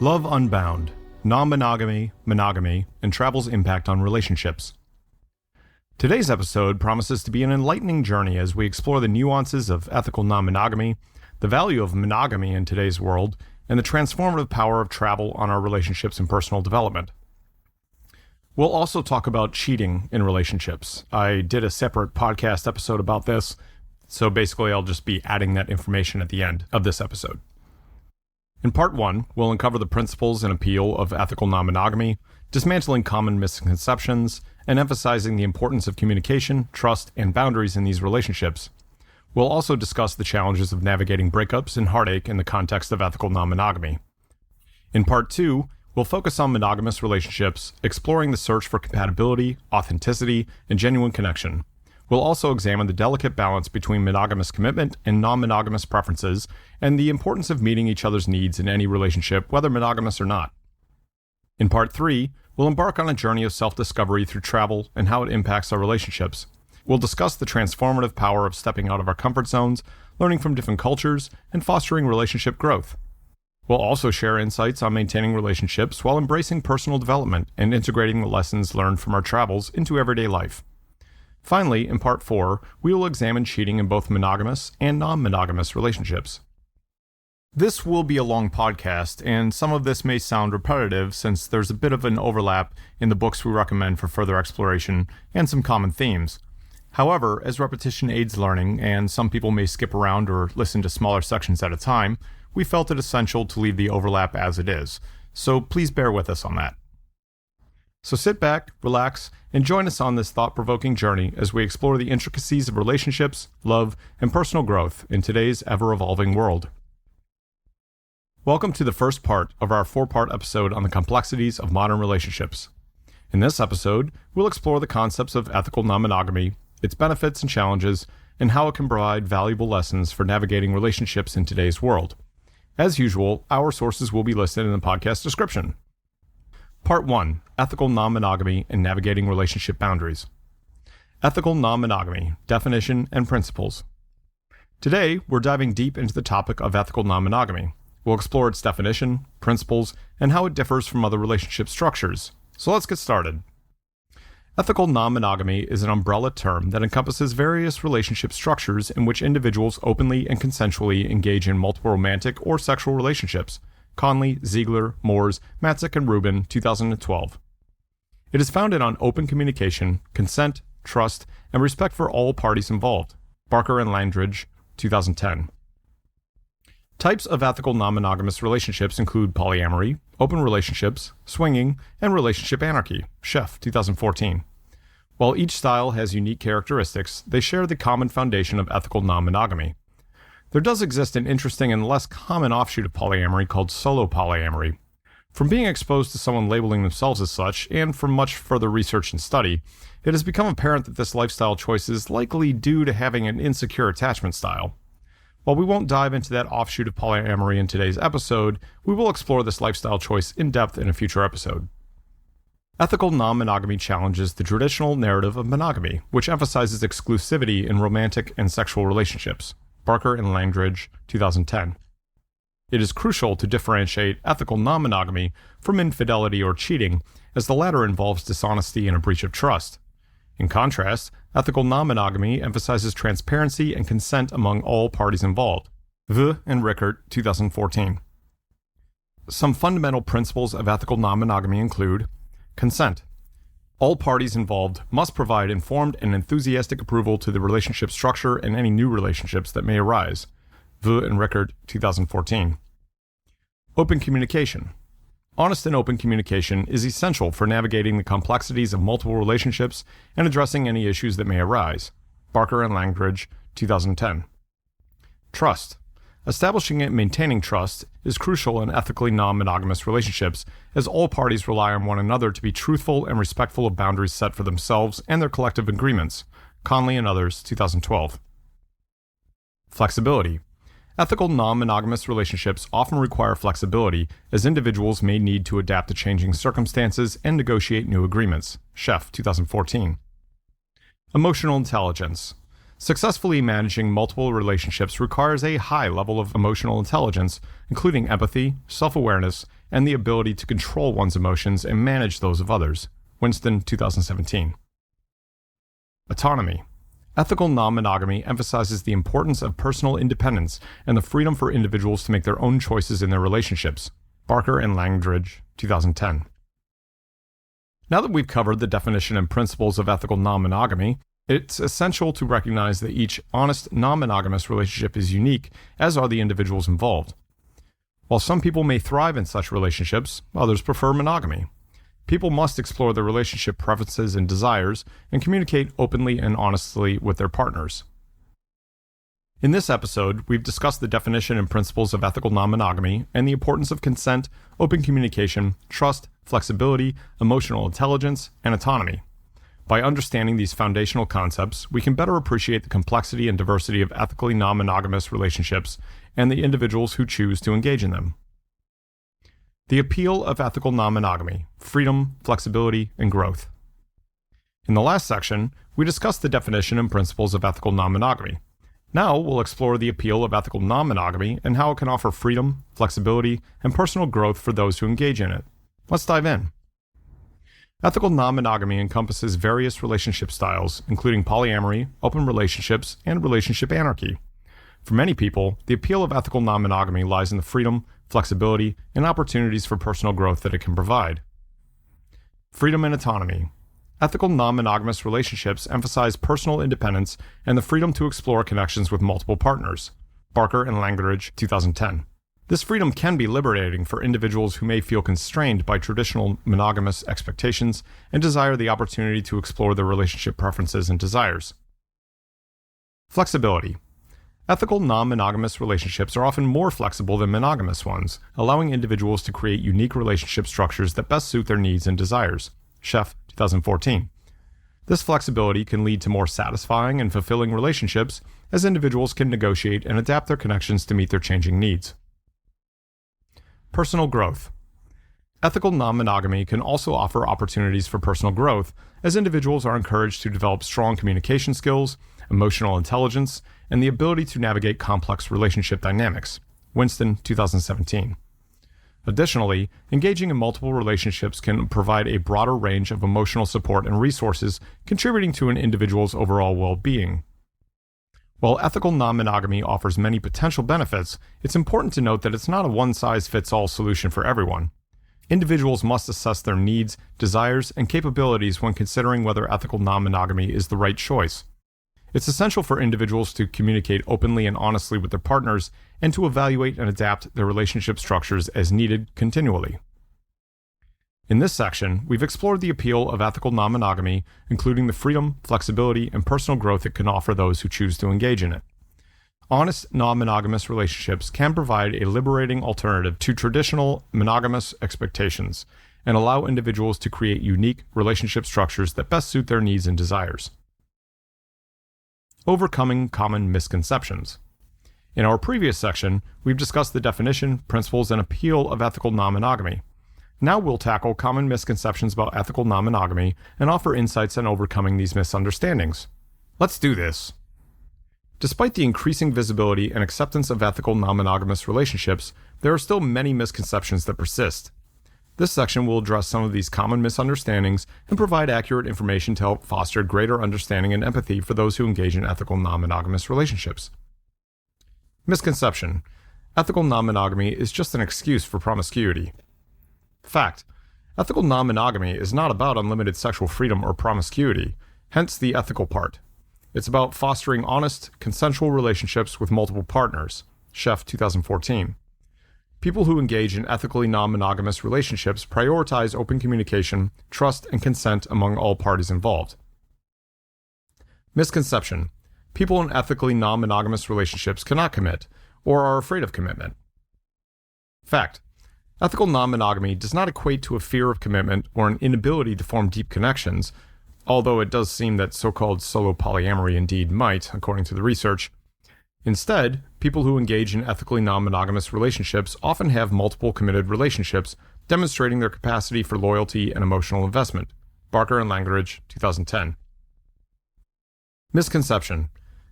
Love Unbound, Non-Monogamy, Monogamy, and Travel's Impact on Relationships. Today's episode promises to be an enlightening journey as we explore the nuances of ethical non-monogamy, the value of monogamy in today's world, and the transformative power of travel on our relationships and personal development. We'll also talk about cheating in relationships. I did a separate podcast episode about this, so basically I'll just be adding that information at the end of this episode. In part 1, we'll uncover the principles and appeal of ethical non-monogamy, dismantling common misconceptions, and emphasizing the importance of communication, trust, and boundaries in these relationships. We'll also discuss the challenges of navigating breakups and heartache in the context of ethical non-monogamy. In part 2, we'll focus on monogamous relationships, exploring the search for compatibility, authenticity, and genuine connection. We'll also examine the delicate balance between monogamous commitment and non-monogamous preferences, and the importance of meeting each other's needs in any relationship, whether monogamous or not. In part 3, we'll embark on a journey of self-discovery through travel and how it impacts our relationships. We'll discuss the transformative power of stepping out of our comfort zones, learning from different cultures, and fostering relationship growth. We'll also share insights on maintaining relationships while embracing personal development and integrating the lessons learned from our travels into everyday life. Finally, in part 4, we will examine cheating in both monogamous and non-monogamous relationships. This will be a long podcast, and some of this may sound repetitive since there's a bit of an overlap in the books we recommend for further exploration and some common themes. However, as repetition aids learning, and some people may skip around or listen to smaller sections at a time, we felt it essential to leave the overlap as it is, so please bear with us on that. So sit back, relax, and join us on this thought-provoking journey as we explore the intricacies of relationships, love, and personal growth in today's ever-evolving world. Welcome to the first part of our 4-part episode on the complexities of modern relationships. In this episode, we'll explore the concepts of ethical non-monogamy, its benefits and challenges, and how it can provide valuable lessons for navigating relationships in today's world. As usual, our sources will be listed in the podcast description. Part 1, Ethical Non-Monogamy and Navigating Relationship Boundaries. Ethical non-monogamy, definition and principles. Today, we're diving deep into the topic of ethical non-monogamy. We'll explore its definition, principles, and how it differs from other relationship structures. So let's get started. Ethical non-monogamy is an umbrella term that encompasses various relationship structures in which individuals openly and consensually engage in multiple romantic or sexual relationships. Conley, Ziegler, Moores, Matzik, and Rubin, 2012. It is founded on open communication, consent, trust, and respect for all parties involved. Barker and Langridge, 2010. Types of ethical non-monogamous relationships include polyamory, open relationships, swinging, and relationship anarchy. Sheff, 2014. While each style has unique characteristics, they share the common foundation of ethical non-monogamy. There does exist an interesting and less common offshoot of polyamory called solo polyamory. From being exposed to someone labeling themselves as such, and from much further research and study, it has become apparent that this lifestyle choice is likely due to having an insecure attachment style. While we won't dive into that offshoot of polyamory in today's episode, we will explore this lifestyle choice in depth in a future episode. Ethical non-monogamy challenges the traditional narrative of monogamy, which emphasizes exclusivity in romantic and sexual relationships. Barker and Langridge, 2010. It is crucial to differentiate ethical non-monogamy from infidelity or cheating, as the latter involves dishonesty and a breach of trust. In contrast, ethical non-monogamy emphasizes transparency and consent among all parties involved. V. and Rickert, 2014. Some fundamental principles of ethical non-monogamy include consent. All parties involved must provide informed and enthusiastic approval to the relationship structure and any new relationships that may arise. V. and Rickert, 2014. Open communication. Honest and open communication is essential for navigating the complexities of multiple relationships and addressing any issues that may arise. Barker and Langridge, 2010. Trust. Establishing and maintaining trust is crucial in ethically non-monogamous relationships, as all parties rely on one another to be truthful and respectful of boundaries set for themselves and their collective agreements. Conley and others, 2012. Flexibility. Ethical non-monogamous relationships often require flexibility, as individuals may need to adapt to changing circumstances and negotiate new agreements. Sheff, 2014. Emotional intelligence. Successfully managing multiple relationships requires a high level of emotional intelligence, including empathy, self-awareness, and the ability to control one's emotions and manage those of others. Winston, 2017. Autonomy. Ethical non-monogamy emphasizes the importance of personal independence and the freedom for individuals to make their own choices in their relationships. Barker and Langdridge, 2010. Now that we've covered the definition and principles of ethical non-monogamy, it's essential to recognize that each honest non-monogamous relationship is unique, as are the individuals involved. While some people may thrive in such relationships, others prefer monogamy. People must explore their relationship preferences and desires and communicate openly and honestly with their partners. In this episode, we've discussed the definition and principles of ethical non-monogamy and the importance of consent, open communication, trust, flexibility, emotional intelligence, and autonomy. By understanding these foundational concepts, we can better appreciate the complexity and diversity of ethically non-monogamous relationships and the individuals who choose to engage in them. The appeal of ethical non-monogamy: freedom, flexibility, and growth. In the last section, we discussed the definition and principles of ethical non-monogamy. Now we'll explore the appeal of ethical non-monogamy and how it can offer freedom, flexibility, and personal growth for those who engage in it. Let's dive in. Ethical non-monogamy encompasses various relationship styles, including polyamory, open relationships, and relationship anarchy. For many people, the appeal of ethical non-monogamy lies in the freedom, flexibility, and opportunities for personal growth that it can provide. Freedom and autonomy. Ethical non-monogamous relationships emphasize personal independence and the freedom to explore connections with multiple partners. Barker and Langdridge, 2010. This freedom can be liberating for individuals who may feel constrained by traditional monogamous expectations and desire the opportunity to explore their relationship preferences and desires. Flexibility. Ethical non-monogamous relationships are often more flexible than monogamous ones, allowing individuals to create unique relationship structures that best suit their needs and desires. Sheff, 2014. This flexibility can lead to more satisfying and fulfilling relationships as individuals can negotiate and adapt their connections to meet their changing needs. Personal growth. Ethical non-monogamy can also offer opportunities for personal growth as individuals are encouraged to develop strong communication skills, emotional intelligence, and the ability to navigate complex relationship dynamics. Winston, 2017. Additionally, engaging in multiple relationships can provide a broader range of emotional support and resources, contributing to an individual's overall well-being. While ethical non-monogamy offers many potential benefits, it's important to note that it's not a one-size-fits-all solution for everyone. Individuals must assess their needs, desires, and capabilities when considering whether ethical non-monogamy is the right choice. It's essential for individuals to communicate openly and honestly with their partners and to evaluate and adapt their relationship structures as needed continually. In this section, we've explored the appeal of ethical non-monogamy, including the freedom, flexibility, and personal growth it can offer those who choose to engage in it. Honest, non-monogamous relationships can provide a liberating alternative to traditional monogamous expectations and allow individuals to create unique relationship structures that best suit their needs and desires. Overcoming common misconceptions. In our previous section, we've discussed the definition, principles, and appeal of ethical non-monogamy. Now we'll tackle common misconceptions about ethical non-monogamy and offer insights on overcoming these misunderstandings. Let's do this. Despite the increasing visibility and acceptance of ethical non-monogamous relationships, there are still many misconceptions that persist. This section will address some of these common misunderstandings and provide accurate information to help foster greater understanding and empathy for those who engage in ethical non-monogamous relationships. Misconception: ethical non-monogamy is just an excuse for promiscuity. Fact: ethical non-monogamy is not about unlimited sexual freedom or promiscuity, hence the ethical part. It's about fostering honest, consensual relationships with multiple partners. Sheff, 2014. People who engage in ethically non-monogamous relationships prioritize open communication, trust, and consent among all parties involved. Misconception: people in ethically non-monogamous relationships cannot commit, or are afraid of commitment. Fact: ethical non-monogamy does not equate to a fear of commitment or an inability to form deep connections, although it does seem that so-called solo polyamory indeed might, according to the research. Instead, people who engage in ethically non-monogamous relationships often have multiple committed relationships, demonstrating their capacity for loyalty and emotional investment. Barker and Langdridge, 2010. Misconception: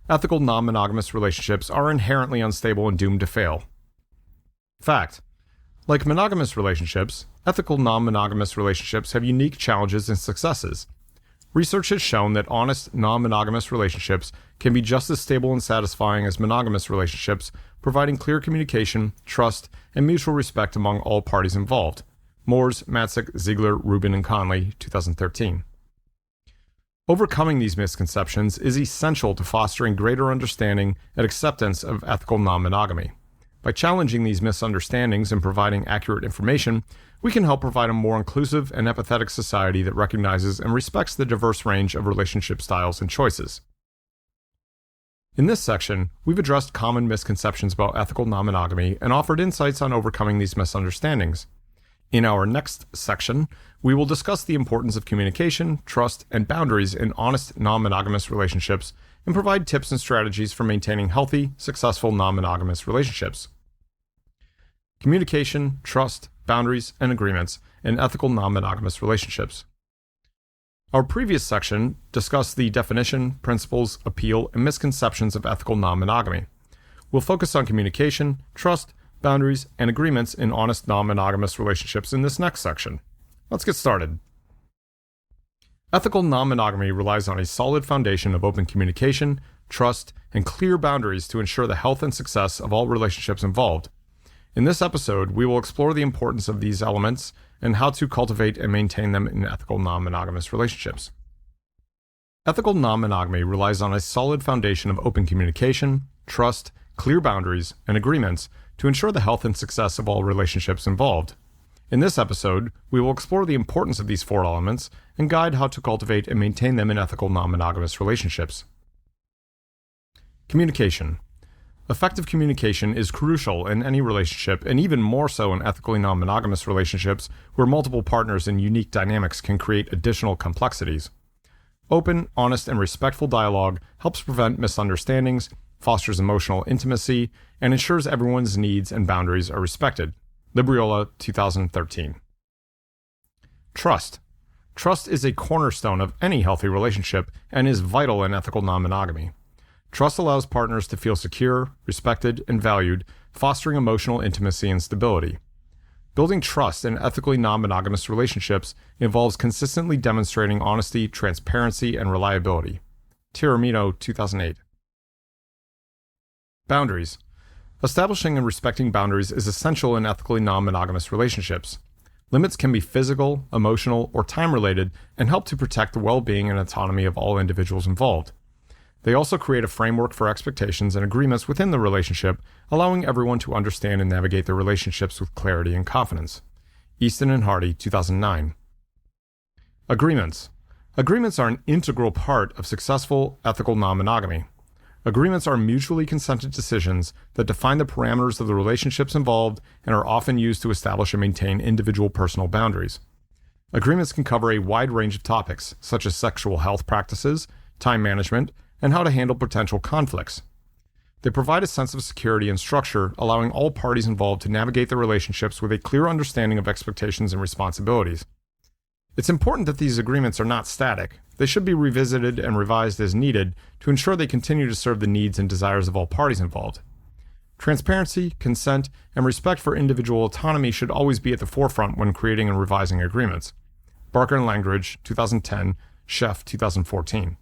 ethical non-monogamous relationships are inherently unstable and doomed to fail. Fact: Like monogamous relationships, ethical non-monogamous relationships have unique challenges and successes. Research has shown that honest, non-monogamous relationships can be just as stable and satisfying as monogamous relationships, providing clear communication, trust, and mutual respect among all parties involved. Moores, Matzik, Ziegler, Rubin, and Conley, 2013. Overcoming these misconceptions is essential to fostering greater understanding and acceptance of ethical non-monogamy. By challenging these misunderstandings and providing accurate information, we can help provide a more inclusive and empathetic society that recognizes and respects the diverse range of relationship styles and choices. In this section, we've addressed common misconceptions about ethical non-monogamy and offered insights on overcoming these misunderstandings. In our next section, we will discuss the importance of communication, trust, and boundaries in honest non-monogamous relationships and provide tips and strategies for maintaining healthy, successful non-monogamous relationships. Communication, trust, boundaries, and agreements in ethical non-monogamous relationships. Our previous section discussed the definition, principles, appeal, and misconceptions of ethical non-monogamy. We'll focus on communication, trust, boundaries, and agreements in honest non-monogamous relationships in this next section. Let's get started. Ethical non-monogamy relies on a solid foundation of open communication, trust, and clear boundaries to ensure the health and success of all relationships involved. In this episode, we will explore the importance of these elements and how to cultivate and maintain them in ethical non-monogamous relationships. Ethical non-monogamy relies on a solid foundation of open communication, trust, clear boundaries, and agreements to ensure the health and success of all relationships involved. In this episode, we will explore the importance of these four elements and guide how to cultivate and maintain them in ethical non-monogamous relationships. Communication. Effective communication is crucial in any relationship, and even more so in ethically non-monogamous relationships where multiple partners and unique dynamics can create additional complexities. Open, honest, and respectful dialogue helps prevent misunderstandings, fosters emotional intimacy, and ensures everyone's needs and boundaries are respected. Libriola, 2013. Trust. Trust is a cornerstone of any healthy relationship and is vital in ethical non-monogamy. Trust allows partners to feel secure, respected, and valued, fostering emotional intimacy and stability. Building trust in ethically non-monogamous relationships involves consistently demonstrating honesty, transparency, and reliability. Tiramino, 2008. Boundaries. Establishing and respecting boundaries is essential in ethically non-monogamous relationships. Limits can be physical, emotional, or time-related and help to protect the well-being and autonomy of all individuals involved. They also create a framework for expectations and agreements within the relationship, allowing everyone to understand and navigate their relationships with clarity and confidence. Easton and Hardy, 2009. Agreements. Agreements are an integral part of successful ethical non-monogamy. Agreements are mutually consented decisions that define the parameters of the relationships involved and are often used to establish and maintain individual personal boundaries. Agreements can cover a wide range of topics, such as sexual health practices, time management, and how to handle potential conflicts. They provide a sense of security and structure, allowing all parties involved to navigate their relationships with a clear understanding of expectations and responsibilities. It's important that these agreements are not static. They should be revisited and revised as needed to ensure they continue to serve the needs and desires of all parties involved. Transparency, consent, and respect for individual autonomy should always be at the forefront when creating and revising agreements. Barker and Langridge, 2010, Sheff, 2014.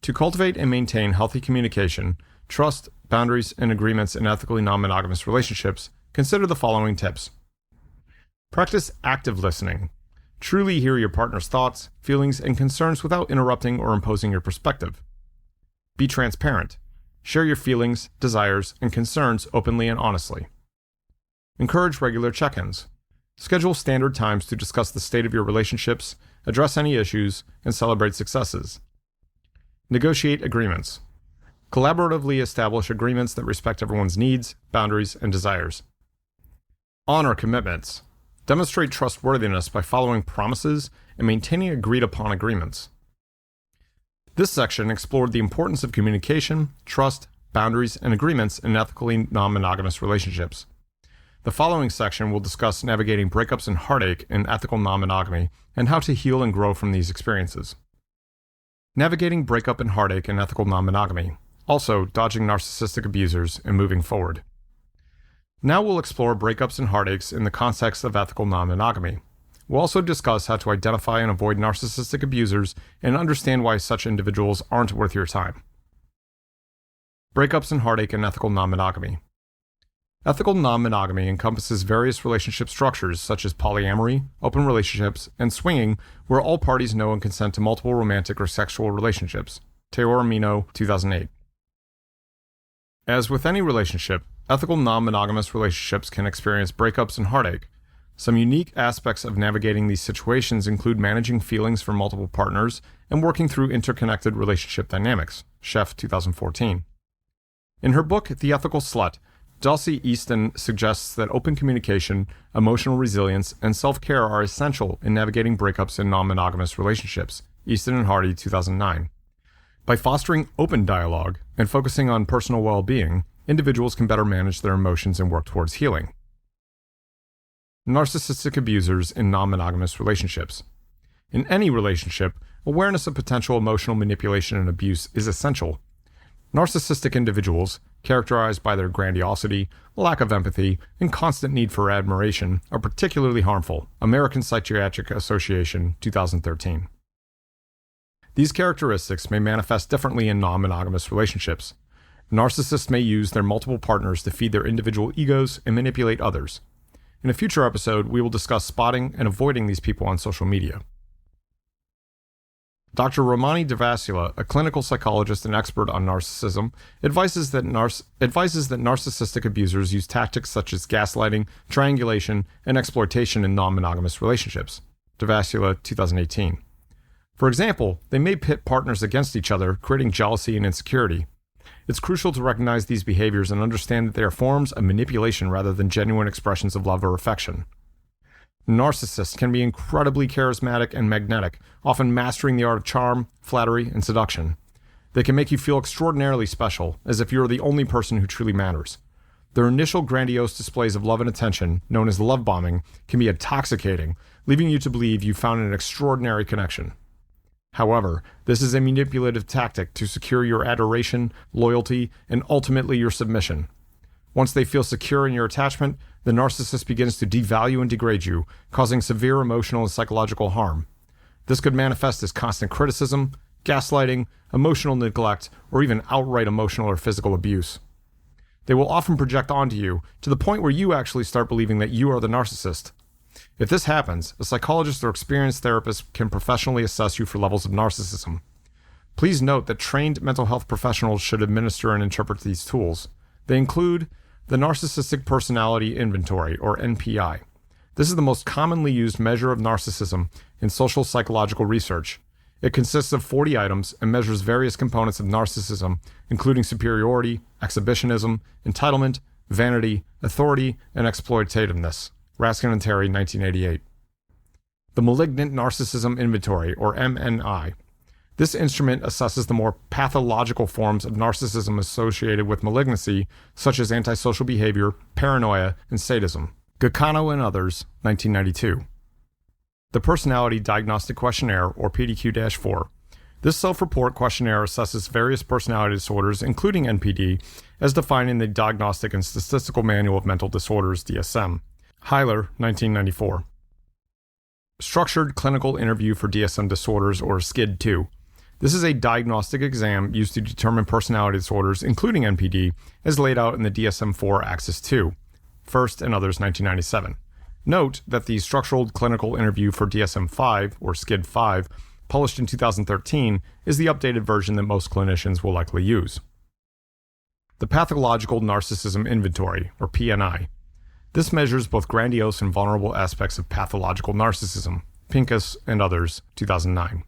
To cultivate and maintain healthy communication, trust, boundaries, and agreements in ethically non-monogamous relationships, consider the following tips. Practice active listening. Truly hear your partner's thoughts, feelings, and concerns without interrupting or imposing your perspective. Be transparent. Share your feelings, desires, and concerns openly and honestly. Encourage regular check-ins. Schedule standard times to discuss the state of your relationships, address any issues, and celebrate successes. Negotiate agreements. Collaboratively establish agreements that respect everyone's needs, boundaries, and desires. Honor commitments. Demonstrate trustworthiness by following promises and maintaining agreed-upon agreements. This section explored the importance of communication, trust, boundaries, and agreements in ethically non-monogamous relationships. The following section will discuss navigating breakups and heartache in ethical non-monogamy and how to heal and grow from these experiences. Navigating breakup and heartache in ethical non-monogamy. Also, dodging narcissistic abusers and moving forward. Now we'll explore breakups and heartaches in the context of ethical non-monogamy. We'll also discuss how to identify and avoid narcissistic abusers and understand why such individuals aren't worth your time. Breakups and heartache in ethical non-monogamy. Ethical non-monogamy encompasses various relationship structures such as polyamory, open relationships, and swinging, where all parties know and consent to multiple romantic or sexual relationships. Teor Mino, 2008. As with any relationship, ethical non-monogamous relationships can experience breakups and heartache. Some unique aspects of navigating these situations include managing feelings for multiple partners and working through interconnected relationship dynamics. Chef, 2014. In her book, The Ethical Slut, Dulcie Easton suggests that open communication, emotional resilience, and self-care are essential in navigating breakups in non-monogamous relationships. Easton and Hardy, 2009. By fostering open dialogue and focusing on personal well-being, individuals can better manage their emotions and work towards healing. Narcissistic abusers in non-monogamous relationships. In any relationship, awareness of potential emotional manipulation and abuse is essential. Narcissistic individuals, characterized by their grandiosity, lack of empathy, and constant need for admiration, are particularly harmful. American Psychiatric Association, 2013. These characteristics may manifest differently in non-monogamous relationships. Narcissists may use their multiple partners to feed their individual egos and manipulate others. In a future episode, we will discuss spotting and avoiding these people on social media. Dr. Romani Devasula, a clinical psychologist and expert on narcissism, advises that narcissistic abusers use tactics such as gaslighting, triangulation, and exploitation in non-monogamous relationships. Devasula, 2018. For example, they may pit partners against each other, creating jealousy and insecurity. It's crucial to recognize these behaviors and understand that they are forms of manipulation rather than genuine expressions of love or affection. Narcissists can be incredibly charismatic and magnetic, often mastering the art of charm, flattery, and seduction. They can make you feel extraordinarily special, as if you're the only person who truly matters. Their initial grandiose displays of love and attention, known as love bombing, can be intoxicating, leaving you to believe you found an extraordinary connection. However, this is a manipulative tactic to secure your adoration, loyalty, and ultimately your submission. Once they feel secure in your attachment, the narcissist begins to devalue and degrade you, causing severe emotional and psychological harm. This could manifest as constant criticism, gaslighting, emotional neglect, or even outright emotional or physical abuse. They will often project onto you, to the point where you actually start believing that you are the narcissist. If this happens, a psychologist or experienced therapist can professionally assess you for levels of narcissism. Please note that trained mental health professionals should administer and interpret these tools. They include the Narcissistic Personality Inventory, or NPI. This is the most commonly used measure of narcissism in social psychological research. It consists of 40 items and measures various components of narcissism, including superiority, exhibitionism, entitlement, vanity, authority, and exploitativeness. Raskin and Terry, 1988. The Malignant Narcissism Inventory, or MNI. This instrument assesses the more pathological forms of narcissism associated with malignancy, such as antisocial behavior, paranoia, and sadism. Gaccano and others, 1992. The Personality Diagnostic Questionnaire, or PDQ-4. This self-report questionnaire assesses various personality disorders, including NPD, as defined in the Diagnostic and Statistical Manual of Mental Disorders, DSM. Heiler, 1994. Structured Clinical Interview for DSM Disorders, or SCID-2. This is a diagnostic exam used to determine personality disorders, including NPD, as laid out in the DSM-4 Axis 2. First and Others, 1997. Note that the Structured Clinical Interview for DSM-5, or SCID-5, published in 2013, is the updated version that most clinicians will likely use. The Pathological Narcissism Inventory, or PNI. This measures both grandiose and vulnerable aspects of pathological narcissism. Pincus and Others, 2009.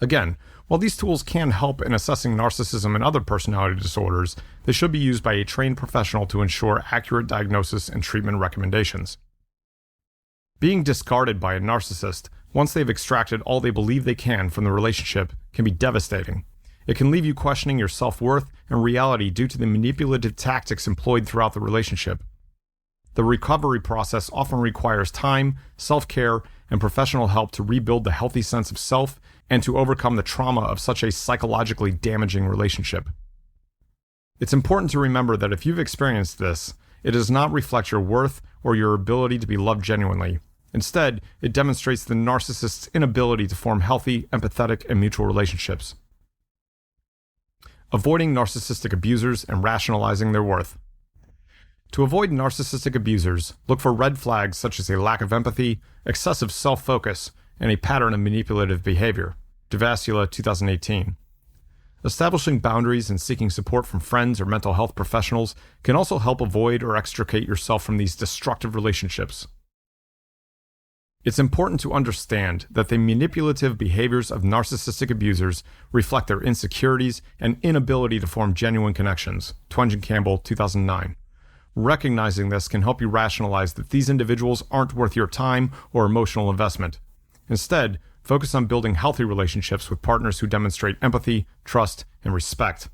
Again, while these tools can help in assessing narcissism and other personality disorders, they should be used by a trained professional to ensure accurate diagnosis and treatment recommendations. Being discarded by a narcissist, once they've extracted all they believe they can from the relationship, can be devastating. It can leave you questioning your self-worth and reality due to the manipulative tactics employed throughout the relationship. The recovery process often requires time, self-care, and professional help to rebuild the healthy sense of self and to overcome the trauma of such a psychologically damaging relationship. It's important to remember that if you've experienced this, it does not reflect your worth or your ability to be loved genuinely. Instead, it demonstrates the narcissist's inability to form healthy, empathetic, and mutual relationships. Avoiding narcissistic abusers and rationalizing their worth. To avoid narcissistic abusers, look for red flags such as a lack of empathy, excessive self-focus, and a pattern of manipulative behavior. Devasula, 2018. Establishing boundaries and seeking support from friends or mental health professionals can also help avoid or extricate yourself from these destructive relationships. It's important to understand that the manipulative behaviors of narcissistic abusers reflect their insecurities and inability to form genuine connections. Twenge and Campbell, 2009. Recognizing this can help you rationalize that these individuals aren't worth your time or emotional investment. Instead, focus on building healthy relationships with partners who demonstrate empathy, trust, and respect.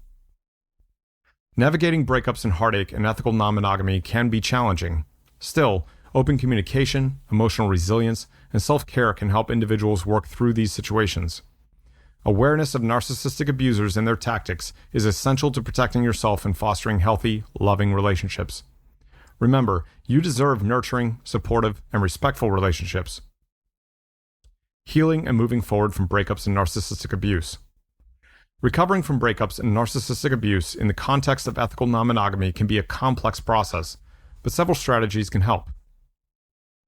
Navigating breakups and heartache in ethical non-monogamy can be challenging. Still, open communication, emotional resilience, and self-care can help individuals work through these situations. Awareness of narcissistic abusers and their tactics is essential to protecting yourself and fostering healthy, loving relationships. Remember, you deserve nurturing, supportive, and respectful relationships. Healing and moving forward from breakups and narcissistic abuse. Recovering from breakups and narcissistic abuse in the context of ethical non-monogamy can be a complex process, but several strategies can help.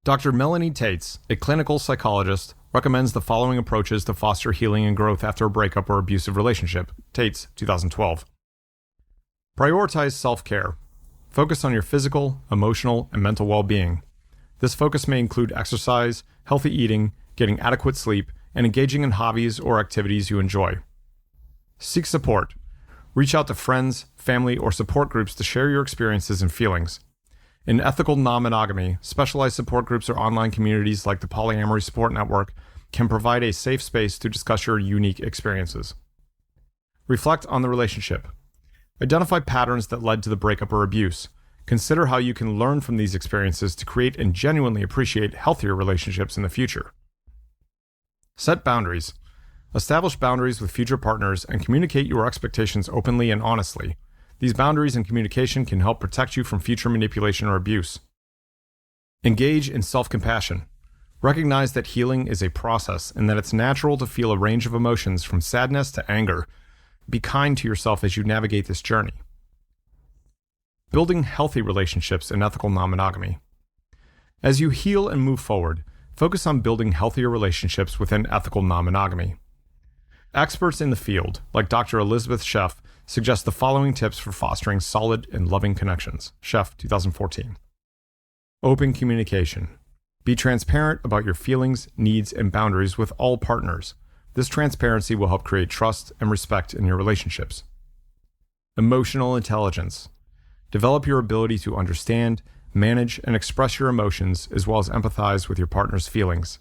Dr. Melanie Tates, a clinical psychologist, recommends the following approaches to foster healing and growth after a breakup or abusive relationship. Tates, 2012. Prioritize self-care. Focus on your physical, emotional, and mental well-being. This focus may include exercise, healthy eating, getting adequate sleep, and engaging in hobbies or activities you enjoy. Seek support. Reach out to friends, family, or support groups to share your experiences and feelings. In ethical non-monogamy, specialized support groups or online communities like the Polyamory Support Network can provide a safe space to discuss your unique experiences. Reflect on the relationship. Identify patterns that led to the breakup or abuse. Consider how you can learn from these experiences to create and genuinely appreciate healthier relationships in the future. Set boundaries. Establish boundaries with future partners and communicate your expectations openly and honestly. These boundaries and communication can help protect you from future manipulation or abuse. Engage in self-compassion. Recognize that healing is a process and that it's natural to feel a range of emotions from sadness to anger. Be kind to yourself as you navigate this journey. Building healthy relationships in ethical non-monogamy. As you heal and move forward, focus on building healthier relationships within ethical non-monogamy. Experts in the field, like Dr. Elizabeth Sheff, suggest the following tips for fostering solid and loving connections. Sheff, 2014. Open communication. Be transparent about your feelings, needs, and boundaries with all partners. This transparency will help create trust and respect in your relationships. Emotional intelligence. Develop your ability to understand, manage, and express your emotions as well as empathize with your partner's feelings.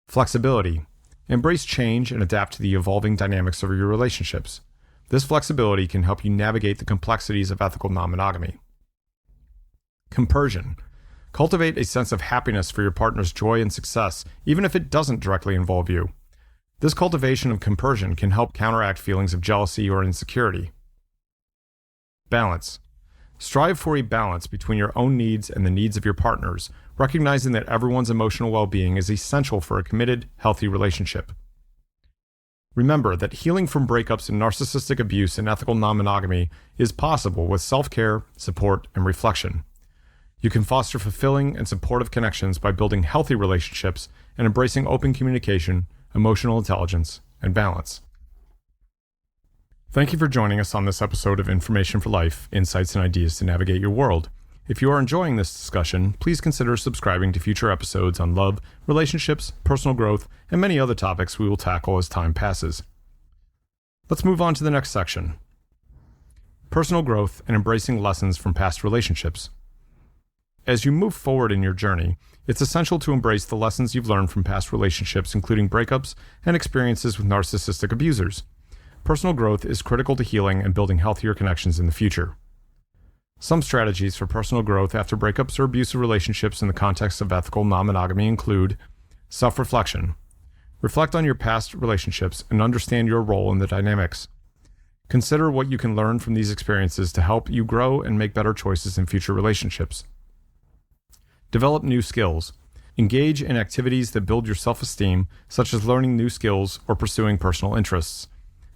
Flexibility. Embrace change and adapt to the evolving dynamics of your relationships. This flexibility can help you navigate the complexities of ethical non-monogamy. Compersion. Cultivate a sense of happiness for your partner's joy and success, even if it doesn't directly involve you. This cultivation of compersion can help counteract feelings of jealousy or insecurity. Balance. Strive for a balance between your own needs and the needs of your partners, recognizing that everyone's emotional well-being is essential for a committed, healthy relationship. Remember that healing from breakups and narcissistic abuse in ethical non-monogamy is possible with self-care, support, and reflection. You can foster fulfilling and supportive connections by building healthy relationships and embracing open communication, emotional intelligence, and balance. Thank you for joining us on this episode of Information for Life, Insights and Ideas to Navigate Your World. If you are enjoying this discussion, please consider subscribing to future episodes on love, relationships, personal growth, and many other topics we will tackle as time passes. Let's move on to the next section. Personal growth and embracing lessons from past relationships. As you move forward in your journey, it's essential to embrace the lessons you've learned from past relationships, including breakups and experiences with narcissistic abusers. Personal growth is critical to healing and building healthier connections in the future. Some strategies for personal growth after breakups or abusive relationships in the context of ethical non-monogamy include self-reflection. Reflect on your past relationships and understand your role in the dynamics. Consider what you can learn from these experiences to help you grow and make better choices in future relationships. Develop new skills. Engage in activities that build your self-esteem, such as learning new skills or pursuing personal interests.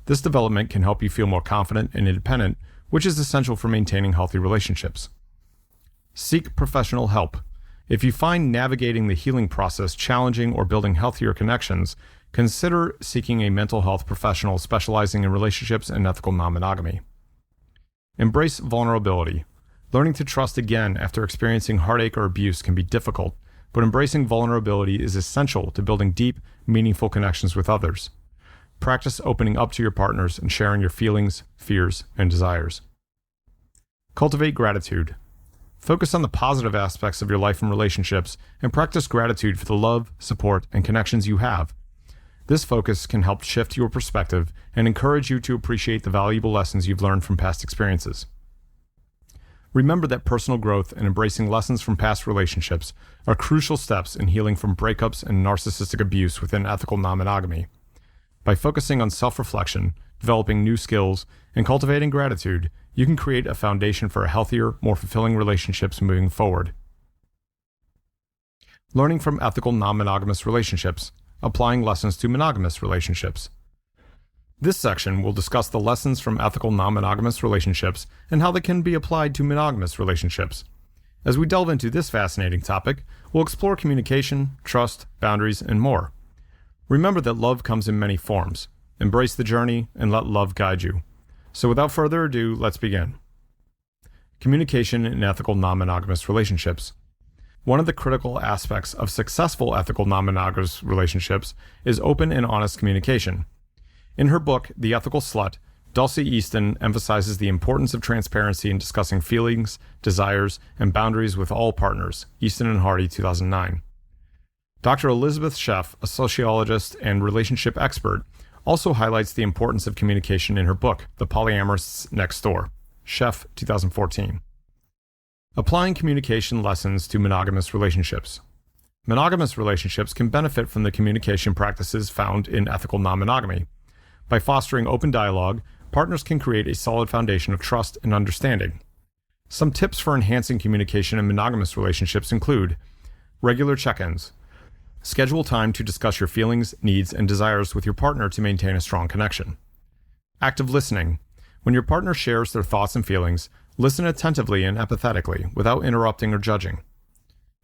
This development can help you feel more confident and independent, which is essential for maintaining healthy relationships. Seek professional help. If you find navigating the healing process challenging or building healthier connections, consider seeking a mental health professional specializing in relationships and ethical non-monogamy. Embrace vulnerability. Learning to trust again after experiencing heartache or abuse can be difficult, but embracing vulnerability is essential to building deep, meaningful connections with others. Practice opening up to your partners and sharing your feelings, fears, and desires. Cultivate gratitude. Focus on the positive aspects of your life and relationships, and practice gratitude for the love, support, and connections you have. This focus can help shift your perspective and encourage you to appreciate the valuable lessons you've learned from past experiences. Remember that personal growth and embracing lessons from past relationships are crucial steps in healing from breakups and narcissistic abuse within ethical non-monogamy. By focusing on self-reflection, developing new skills, and cultivating gratitude, you can create a foundation for a healthier, more fulfilling relationships moving forward. Learning from ethical non-monogamous relationships, applying lessons to monogamous relationships. This section will discuss the lessons from ethical non-monogamous relationships and how they can be applied to monogamous relationships. As we delve into this fascinating topic, we'll explore communication, trust, boundaries, and more. Remember that love comes in many forms. Embrace the journey and let love guide you. So without further ado, let's begin. Communication in ethical non-monogamous relationships. One of the critical aspects of successful ethical non-monogamous relationships is open and honest communication. In her book, The Ethical Slut, Dulcie Easton emphasizes the importance of transparency in discussing feelings, desires, and boundaries with all partners, Easton and Hardy, 2009. Dr. Elizabeth Sheff, a sociologist and relationship expert, also highlights the importance of communication in her book, The Polyamorous Next Door, Sheff, 2014. Applying communication lessons to monogamous relationships. Monogamous relationships can benefit from the communication practices found in ethical non-monogamy. By fostering open dialogue, partners can create a solid foundation of trust and understanding. Some tips for enhancing communication in monogamous relationships include regular check-ins. Schedule time to discuss your feelings, needs, and desires with your partner to maintain a strong connection. Active listening. When your partner shares their thoughts and feelings, listen attentively and empathetically without interrupting or judging.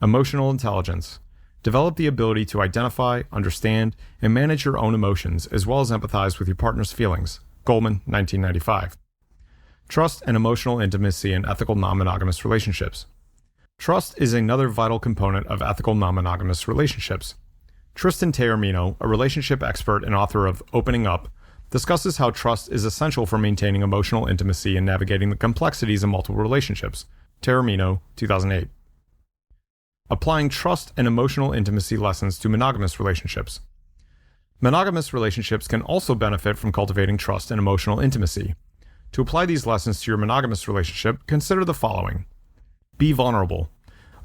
Emotional intelligence. Develop the ability to identify, understand, and manage your own emotions, as well as empathize with your partner's feelings. Goldman, 1995. Trust and emotional intimacy in ethical non-monogamous relationships. Trust is another vital component of ethical non-monogamous relationships. Tristan Taormino, a relationship expert and author of Opening Up, discusses how trust is essential for maintaining emotional intimacy and navigating the complexities of multiple relationships. Taormino, 2008. Applying trust and emotional intimacy lessons to monogamous relationships. Monogamous relationships can also benefit from cultivating trust and emotional intimacy. To apply these lessons to your monogamous relationship, consider the following. Be vulnerable.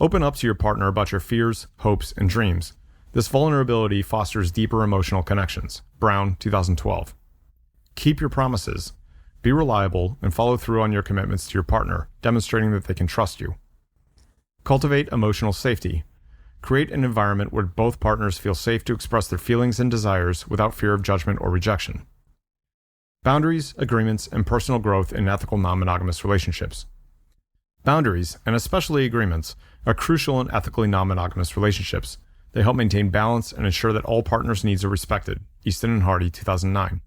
Open up to your partner about your fears, hopes, and dreams. This vulnerability fosters deeper emotional connections. Brown, 2012. Keep your promises. Be reliable and follow through on your commitments to your partner, demonstrating that they can trust you. Cultivate emotional safety. Create an environment where both partners feel safe to express their feelings and desires without fear of judgment or rejection. Boundaries, agreements, and personal growth in ethical non-monogamous relationships. Boundaries, and especially agreements, are crucial in ethically non-monogamous relationships. They help maintain balance and ensure that all partners' needs are respected. Easton and Hardy, 2009.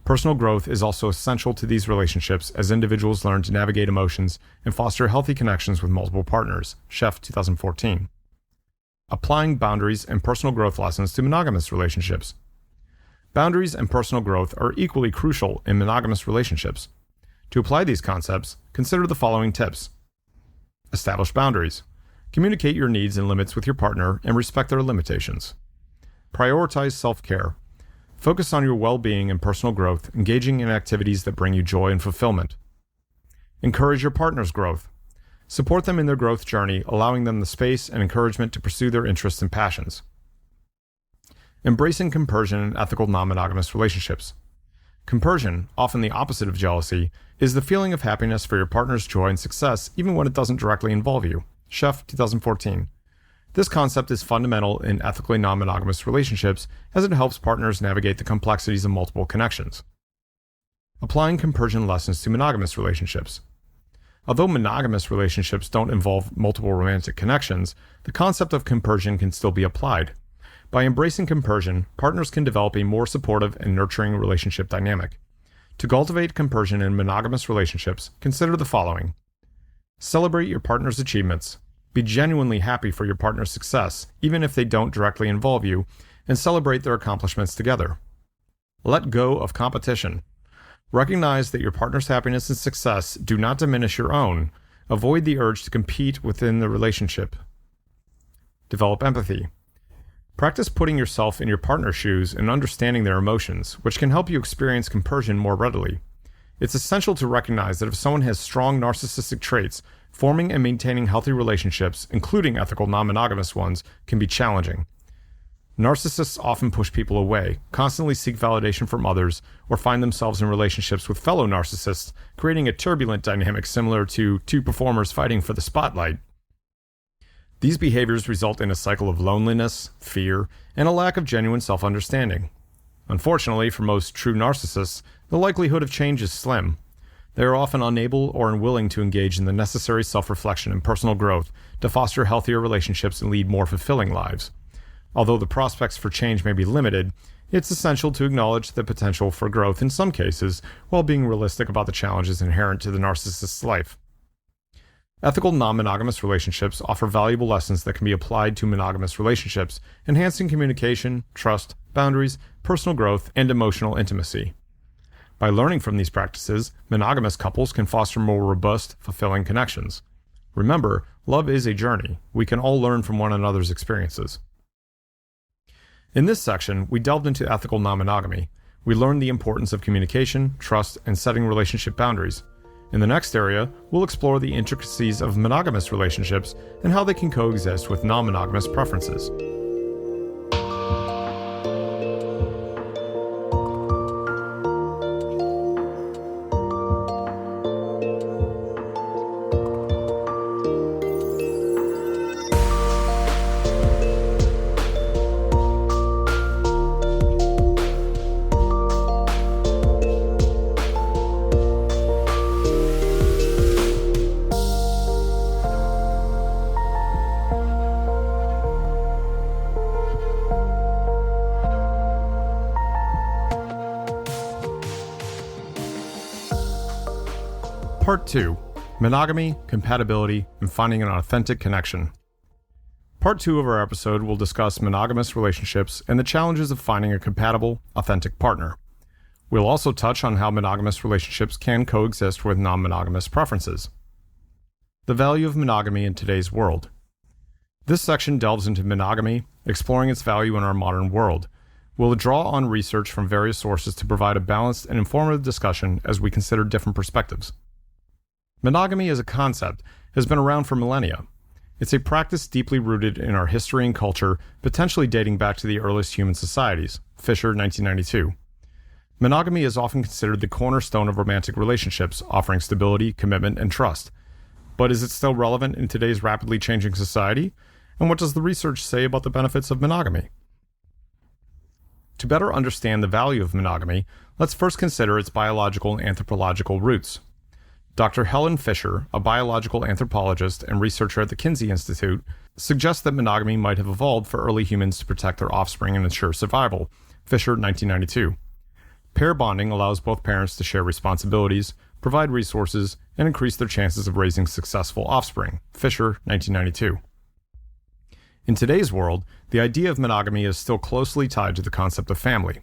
Personal growth is also essential to these relationships as individuals learn to navigate emotions and foster healthy connections with multiple partners. Sheff, 2014. Applying boundaries and personal growth lessons to monogamous relationships. Boundaries and personal growth are equally crucial in monogamous relationships. To apply these concepts, consider the following tips. Establish boundaries. Communicate your needs and limits with your partner and respect their limitations. Prioritize self-care. Focus on your well-being and personal growth, engaging in activities that bring you joy and fulfillment. Encourage your partner's growth. Support them in their growth journey, allowing them the space and encouragement to pursue their interests and passions. Embracing compersion in ethical non-monogamous relationships. Compersion, often the opposite of jealousy, is the feeling of happiness for your partner's joy and success even when it doesn't directly involve you. Chef, 2014. This concept is fundamental in ethically non-monogamous relationships as it helps partners navigate the complexities of multiple connections. Applying compersion lessons to monogamous relationships. Although monogamous relationships don't involve multiple romantic connections, the concept of compersion can still be applied. By embracing compersion, partners can develop a more supportive and nurturing relationship dynamic. To cultivate compersion in monogamous relationships, consider the following. Celebrate your partner's achievements. Be genuinely happy for your partner's success, even if they don't directly involve you, and celebrate their accomplishments together. Let go of competition. Recognize that your partner's happiness and success do not diminish your own. Avoid the urge to compete within the relationship. Develop empathy. Practice putting yourself in your partner's shoes and understanding their emotions, which can help you experience compersion more readily. It's essential to recognize that if someone has strong narcissistic traits, forming and maintaining healthy relationships, including ethical non-monogamous ones, can be challenging. Narcissists often push people away, constantly seek validation from others, or find themselves in relationships with fellow narcissists, creating a turbulent dynamic similar to two performers fighting for the spotlight. These behaviors result in a cycle of loneliness, fear, and a lack of genuine self-understanding. Unfortunately, for most true narcissists, the likelihood of change is slim. They are often unable or unwilling to engage in the necessary self-reflection and personal growth to foster healthier relationships and lead more fulfilling lives. Although the prospects for change may be limited, it's essential to acknowledge the potential for growth in some cases while being realistic about the challenges inherent to the narcissist's life. Ethical non-monogamous relationships offer valuable lessons that can be applied to monogamous relationships, enhancing communication, trust, boundaries, personal growth, and emotional intimacy. By learning from these practices, monogamous couples can foster more robust, fulfilling connections. Remember, love is a journey. We can all learn from one another's experiences. In this section, we delved into ethical non-monogamy. We learned the importance of communication, trust, and setting relationship boundaries. In the next area, we'll explore the intricacies of monogamous relationships and how they can coexist with non-monogamous preferences. Part 2. Monogamy, Compatibility, and Finding an Authentic Connection. Part 2 of our episode will discuss monogamous relationships and the challenges of finding a compatible, authentic partner. We'll also touch on how monogamous relationships can coexist with non-monogamous preferences. The value of monogamy in today's world. This section delves into monogamy, exploring its value in our modern world. We'll draw on research from various sources to provide a balanced and informative discussion as we consider different perspectives. Monogamy as a concept has been around for millennia. It's a practice deeply rooted in our history and culture, potentially dating back to the earliest human societies. Fisher, 1992. Monogamy is often considered the cornerstone of romantic relationships, offering stability, commitment, and trust. But is it still relevant in today's rapidly changing society? And what does the research say about the benefits of monogamy? To better understand the value of monogamy, let's first consider its biological and anthropological roots. Dr. Helen Fisher, a biological anthropologist and researcher at the Kinsey Institute, suggests that monogamy might have evolved for early humans to protect their offspring and ensure survival. Fisher, 1992. Pair bonding allows both parents to share responsibilities, provide resources, and increase their chances of raising successful offspring. Fisher, 1992. In today's world, the idea of monogamy is still closely tied to the concept of family.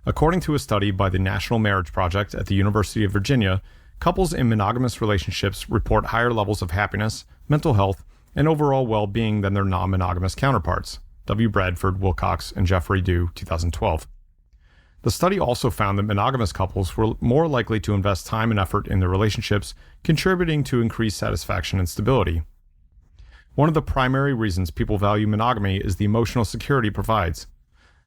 According to a study by the National Marriage Project at the University of Virginia, couples in monogamous relationships report higher levels of happiness, mental health, and overall well-being than their non-monogamous counterparts. W. Bradford, Wilcox, and Jeffrey Dew, 2012. The study also found that monogamous couples were more likely to invest time and effort in their relationships, contributing to increased satisfaction and stability. One of the primary reasons people value monogamy is the emotional security it provides.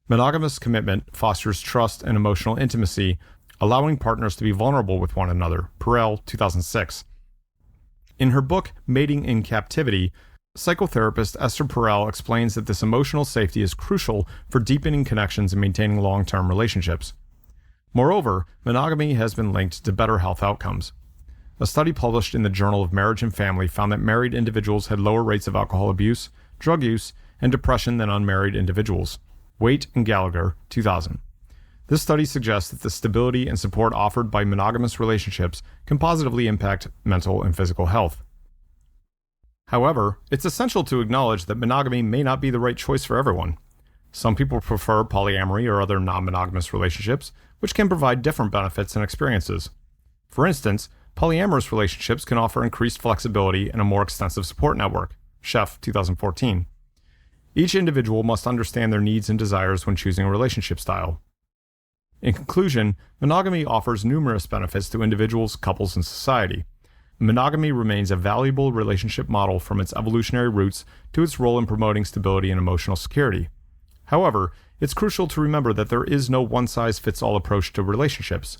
Monogamous commitment fosters trust and emotional intimacy, allowing partners to be vulnerable with one another, Perel, 2006. In her book, Mating in Captivity, psychotherapist Esther Perel explains that this emotional safety is crucial for deepening connections and maintaining long-term relationships. Moreover, monogamy has been linked to better health outcomes. A study published in the Journal of Marriage and Family found that married individuals had lower rates of alcohol abuse, drug use, and depression than unmarried individuals. Waite and Gallagher, 2000. This study suggests that the stability and support offered by monogamous relationships can positively impact mental and physical health. However, it's essential to acknowledge that monogamy may not be the right choice for everyone. Some people prefer polyamory or other non-monogamous relationships, which can provide different benefits and experiences. For instance, polyamorous relationships can offer increased flexibility and a more extensive support network. Sheff, 2014. Each individual must understand their needs and desires when choosing a relationship style. In conclusion, monogamy offers numerous benefits to individuals, couples, and society. Monogamy remains a valuable relationship model from its evolutionary roots to its role in promoting stability and emotional security. However, it's crucial to remember that there is no one-size-fits-all approach to relationships.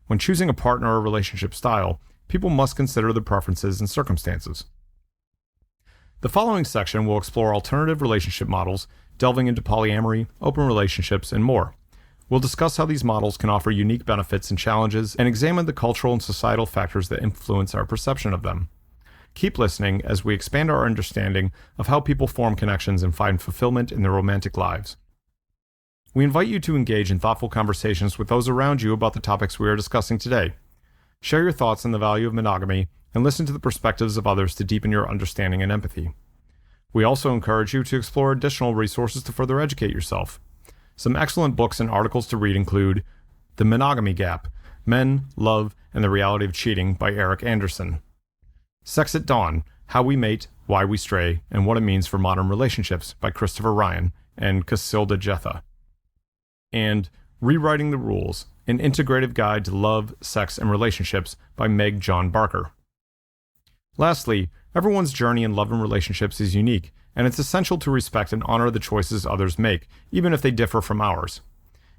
When choosing a partner or relationship style, people must consider the preferences and circumstances. The following section will explore alternative relationship models, delving into polyamory, open relationships, and more. We'll discuss how these models can offer unique benefits and challenges, and examine the cultural and societal factors that influence our perception of them. Keep listening as we expand our understanding of how people form connections and find fulfillment in their romantic lives. We invite you to engage in thoughtful conversations with those around you about the topics we are discussing today. Share your thoughts on the value of monogamy and listen to the perspectives of others to deepen your understanding and empathy. We also encourage you to explore additional resources to further educate yourself. Some excellent books and articles to read include The Monogamy Gap: Men, Love, and the Reality of Cheating by Eric Anderson. Sex at Dawn: How We Mate, Why We Stray, and What It Means for Modern Relationships by Christopher Ryan and Casilda Jetha. And Rewriting the Rules: An Integrative Guide to Love, Sex, and Relationships by Meg John Barker. Lastly, everyone's journey in love and relationships is unique, and it's essential to respect and honor the choices others make, even if they differ from ours.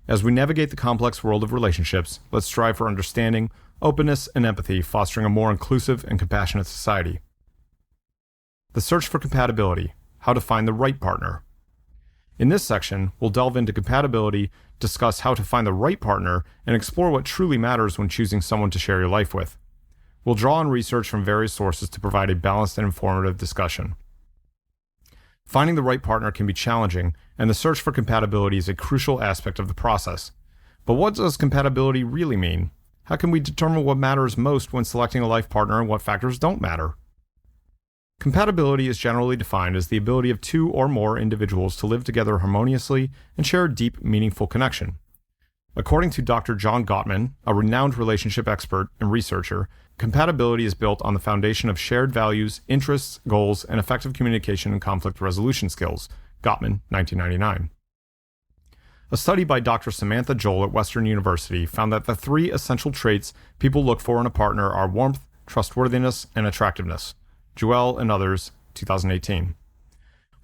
As we navigate the complex world of relationships, let's strive for understanding, openness, and empathy, fostering a more inclusive and compassionate society. The search for compatibility: how to find the right partner. In this section, we'll delve into compatibility, discuss how to find the right partner, and explore what truly matters when choosing someone to share your life with. We'll draw on research from various sources to provide a balanced and informative discussion. Finding the right partner can be challenging, and the search for compatibility is a crucial aspect of the process. But what does compatibility really mean? How can we determine what matters most when selecting a life partner and what factors don't matter? Compatibility is generally defined as the ability of two or more individuals to live together harmoniously and share a deep, meaningful connection. According to Dr. John Gottman, a renowned relationship expert and researcher, compatibility is built on the foundation of shared values, interests, goals, and effective communication and conflict resolution skills. Gottman, 1999. A study by Dr. Samantha Joel at Western University found that the 3 essential traits people look for in a partner are warmth, trustworthiness, and attractiveness. Joel and others, 2018.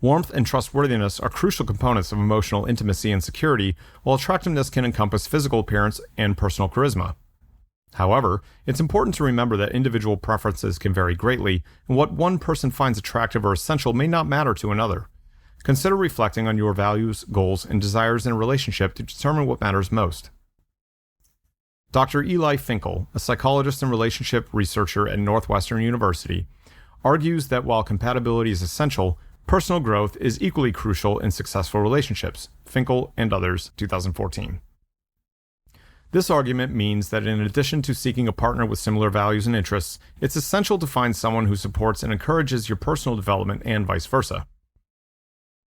Warmth and trustworthiness are crucial components of emotional intimacy and security, while attractiveness can encompass physical appearance and personal charisma. However, it's important to remember that individual preferences can vary greatly, and what one person finds attractive or essential may not matter to another. Consider reflecting on your values, goals, and desires in a relationship to determine what matters most. Dr. Eli Finkel, a psychologist and relationship researcher at Northwestern University, argues that while compatibility is essential, personal growth is equally crucial in successful relationships. Finkel and others, 2014. This argument means that in addition to seeking a partner with similar values and interests, it's essential to find someone who supports and encourages your personal development and vice versa.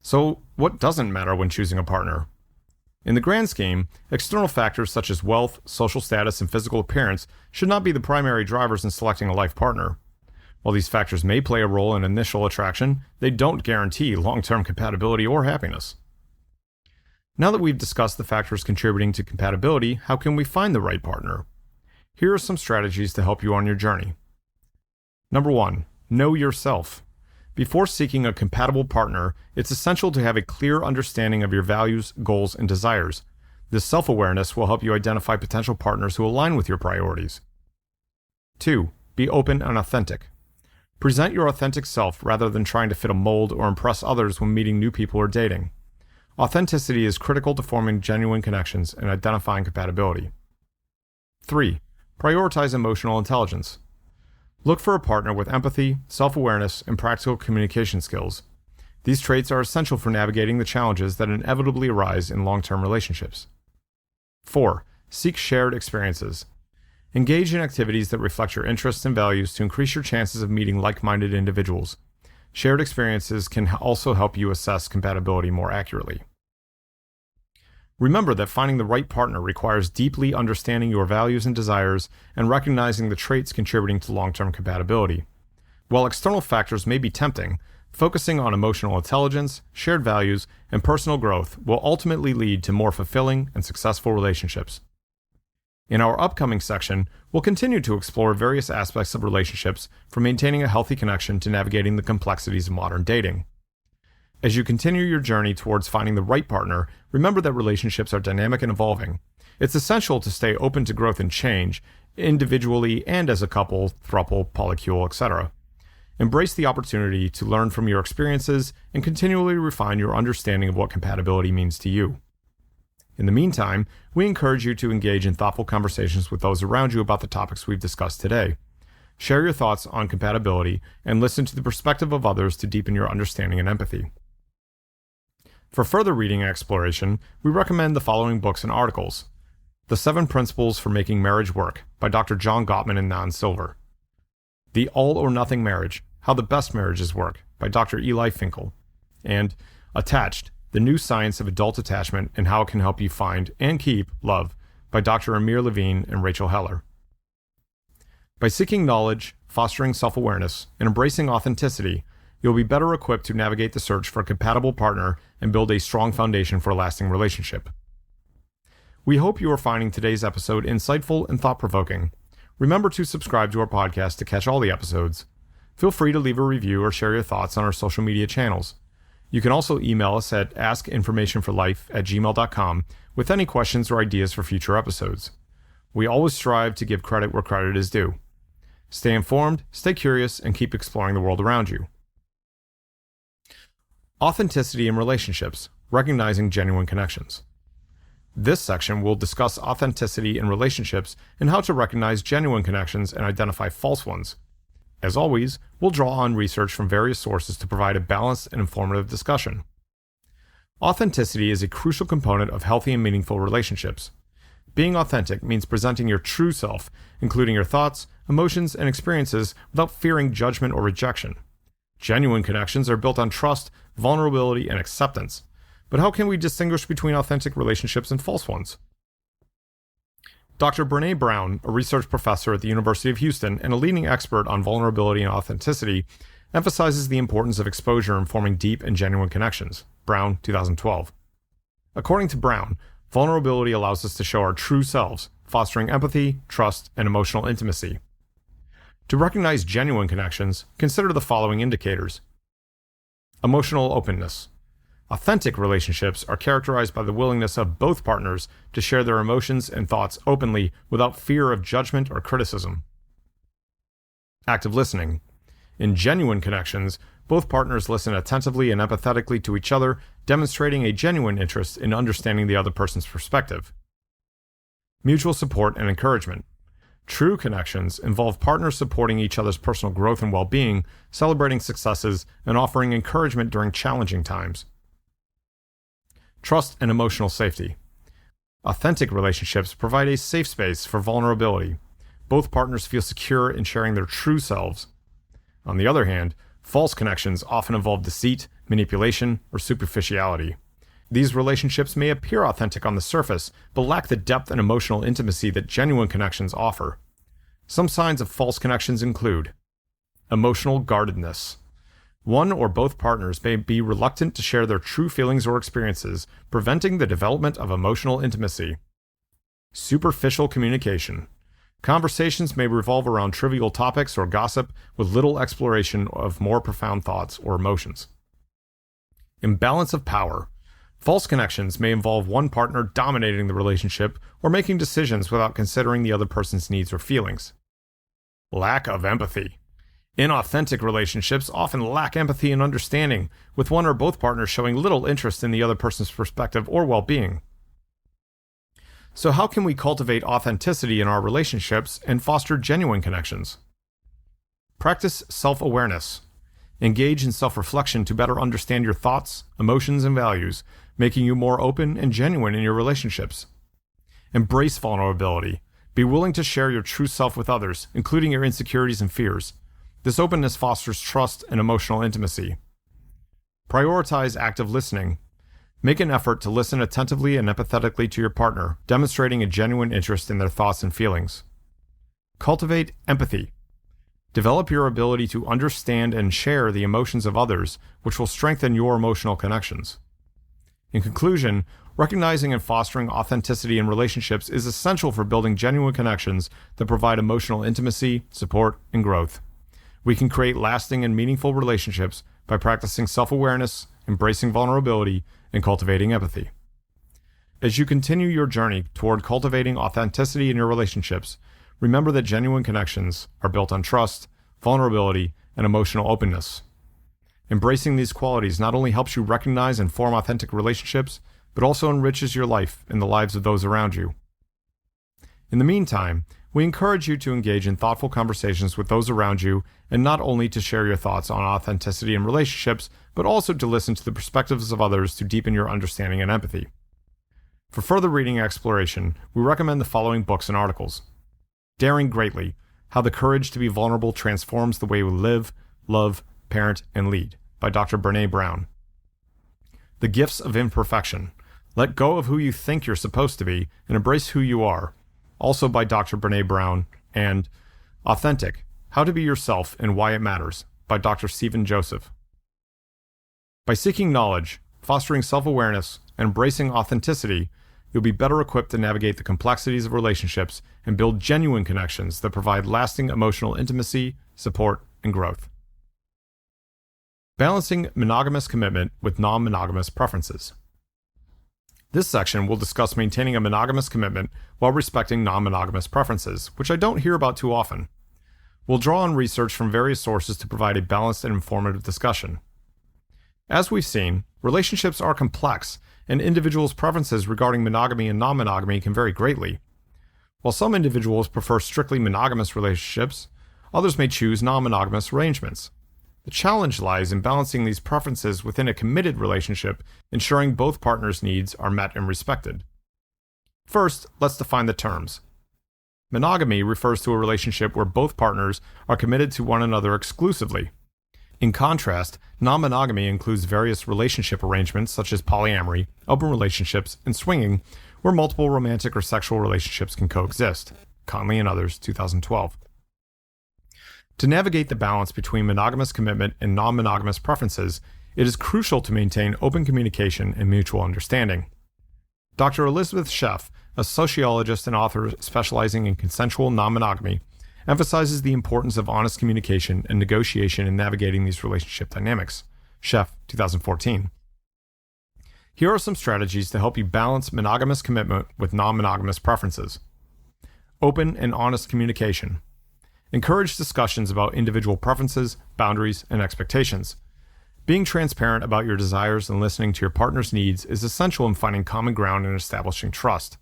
So, what doesn't matter when choosing a partner? In the grand scheme, external factors such as wealth, social status, and physical appearance should not be the primary drivers in selecting a life partner. While these factors may play a role in initial attraction, they don't guarantee long-term compatibility or happiness. Now that we've discussed the factors contributing to compatibility, how can we find the right partner? Here are some strategies to help you on your journey. Number 1, know yourself. Before seeking a compatible partner, it's essential to have a clear understanding of your values, goals, and desires. This self-awareness will help you identify potential partners who align with your priorities. 2. Be open and authentic. Present your authentic self rather than trying to fit a mold or impress others when meeting new people or dating. Authenticity is critical to forming genuine connections and identifying compatibility. 3. Prioritize emotional intelligence. Look for a partner with empathy, self-awareness, and practical communication skills. These traits are essential for navigating the challenges that inevitably arise in long-term relationships. 4. Seek shared experiences. Engage in activities that reflect your interests and values to increase your chances of meeting like-minded individuals. Shared experiences can also help you assess compatibility more accurately. Remember that finding the right partner requires deeply understanding your values and desires and recognizing the traits contributing to long-term compatibility. While external factors may be tempting, focusing on emotional intelligence, shared values, and personal growth will ultimately lead to more fulfilling and successful relationships. In our upcoming section, we'll continue to explore various aspects of relationships, from maintaining a healthy connection to navigating the complexities of modern dating. As you continue your journey towards finding the right partner, remember that relationships are dynamic and evolving. It's essential to stay open to growth and change, individually and as a couple, throuple, polycule, etc. Embrace the opportunity to learn from your experiences and continually refine your understanding of what compatibility means to you. In the meantime, we encourage you to engage in thoughtful conversations with those around you about the topics we've discussed today. Share your thoughts on compatibility and listen to the perspective of others to deepen your understanding and empathy. For further reading and exploration, we recommend the following books and articles: The 7 Principles for Making Marriage Work by Dr. John Gottman and Nan Silver. The All or Nothing Marriage: How the Best Marriages Work by Dr. Eli Finkel. And Attached: The New Science of Adult Attachment and How It Can Help You Find and Keep Love by Dr. Amir Levine and Rachel Heller. By seeking knowledge, fostering self-awareness, and embracing authenticity, you'll be better equipped to navigate the search for a compatible partner and build a strong foundation for a lasting relationship. We hope you are finding today's episode insightful and thought-provoking. Remember to subscribe to our podcast to catch all the episodes. Feel free to leave a review or share your thoughts on our social media channels. You can also email us at askinformationforlife@gmail.com with any questions or ideas for future episodes. We always strive to give credit where credit is due. Stay informed, stay curious, and keep exploring the world around you. Authenticity in relationships: recognizing genuine connections. This section will discuss authenticity in relationships and how to recognize genuine connections and identify false ones. As always, we'll draw on research from various sources to provide a balanced and informative discussion. Authenticity is a crucial component of healthy and meaningful relationships. Being authentic means presenting your true self, including your thoughts, emotions, and experiences, without fearing judgment or rejection. Genuine connections are built on trust, vulnerability, and acceptance. But how can we distinguish between authentic relationships and false ones? Dr. Brené Brown, a research professor at the University of Houston and a leading expert on vulnerability and authenticity, emphasizes the importance of exposure in forming deep and genuine connections. Brown, 2012. According to Brown, vulnerability allows us to show our true selves, fostering empathy, trust, and emotional intimacy. To recognize genuine connections, consider the following indicators. Emotional openness. Authentic relationships are characterized by the willingness of both partners to share their emotions and thoughts openly without fear of judgment or criticism. Active listening. In genuine connections, both partners listen attentively and empathetically to each other, demonstrating a genuine interest in understanding the other person's perspective. Mutual support and encouragement. True connections involve partners supporting each other's personal growth and well-being, celebrating successes, and offering encouragement during challenging times. Trust and emotional safety. Authentic relationships provide a safe space for vulnerability. Both partners feel secure in sharing their true selves. On the other hand, false connections often involve deceit, manipulation, or superficiality. These relationships may appear authentic on the surface, but lack the depth and emotional intimacy that genuine connections offer. Some signs of false connections include emotional guardedness. One or both partners may be reluctant to share their true feelings or experiences, preventing the development of emotional intimacy. Superficial communication. Conversations may revolve around trivial topics or gossip with little exploration of more profound thoughts or emotions. Imbalance of power. False connections may involve one partner dominating the relationship or making decisions without considering the other person's needs or feelings. Lack of empathy. Inauthentic relationships often lack empathy and understanding, with one or both partners showing little interest in the other person's perspective or well-being. So how can we cultivate authenticity in our relationships and foster genuine connections? Practice self-awareness. Engage in self-reflection to better understand your thoughts, emotions, and values, making you more open and genuine in your relationships. Embrace vulnerability. Be willing to share your true self with others, including your insecurities and fears. This openness fosters trust and emotional intimacy. Prioritize active listening. Make an effort to listen attentively and empathetically to your partner, demonstrating a genuine interest in their thoughts and feelings. Cultivate empathy. Develop your ability to understand and share the emotions of others, which will strengthen your emotional connections. In conclusion, recognizing and fostering authenticity in relationships is essential for building genuine connections that provide emotional intimacy, support, and growth. We can create lasting and meaningful relationships by practicing self-awareness, embracing vulnerability, and cultivating empathy. As you continue your journey toward cultivating authenticity in your relationships, remember that genuine connections are built on trust, vulnerability, and emotional openness. Embracing these qualities not only helps you recognize and form authentic relationships, but also enriches your life and the lives of those around you. In the meantime, we encourage you to engage in thoughtful conversations with those around you, and not only to share your thoughts on authenticity in relationships, but also to listen to the perspectives of others to deepen your understanding and empathy. For further reading and exploration, we recommend the following books and articles. Daring Greatly: How the Courage to be Vulnerable Transforms the Way We Live, Love, Parent, and Lead, by Dr. Brené Brown. The Gifts of Imperfection: Let Go of Who You Think You're Supposed to Be and Embrace Who You Are, also by Dr. Brené Brown, and Authentic: How to Be Yourself and Why It Matters, by Dr. Stephen Joseph. By seeking knowledge, fostering self-awareness, and embracing authenticity, you'll be better equipped to navigate the complexities of relationships and build genuine connections that provide lasting emotional intimacy, support, and growth. Balancing monogamous commitment with non-monogamous preferences. This section will discuss maintaining a monogamous commitment while respecting non-monogamous preferences, which I don't hear about too often. We'll draw on research from various sources to provide a balanced and informative discussion. As we've seen, relationships are complex, and individuals' preferences regarding monogamy and non-monogamy can vary greatly. While some individuals prefer strictly monogamous relationships, others may choose non-monogamous arrangements. The challenge lies in balancing these preferences within a committed relationship, ensuring both partners' needs are met and respected. First, let's define the terms. Monogamy refers to a relationship where both partners are committed to one another exclusively. In contrast, non-monogamy includes various relationship arrangements such as polyamory, open relationships, and swinging, where multiple romantic or sexual relationships can coexist. Conley and others, 2012. To navigate the balance between monogamous commitment and non-monogamous preferences, it is crucial to maintain open communication and mutual understanding. Dr. Elizabeth Sheff, a sociologist and author specializing in consensual non-monogamy, emphasizes the importance of honest communication and negotiation in navigating these relationship dynamics. Sheff, 2014. Here are some strategies to help you balance monogamous commitment with non-monogamous preferences. Open and honest communication. Encourage discussions about individual preferences, boundaries, and expectations. Being transparent about your desires and listening to your partner's needs is essential in finding common ground and establishing trust.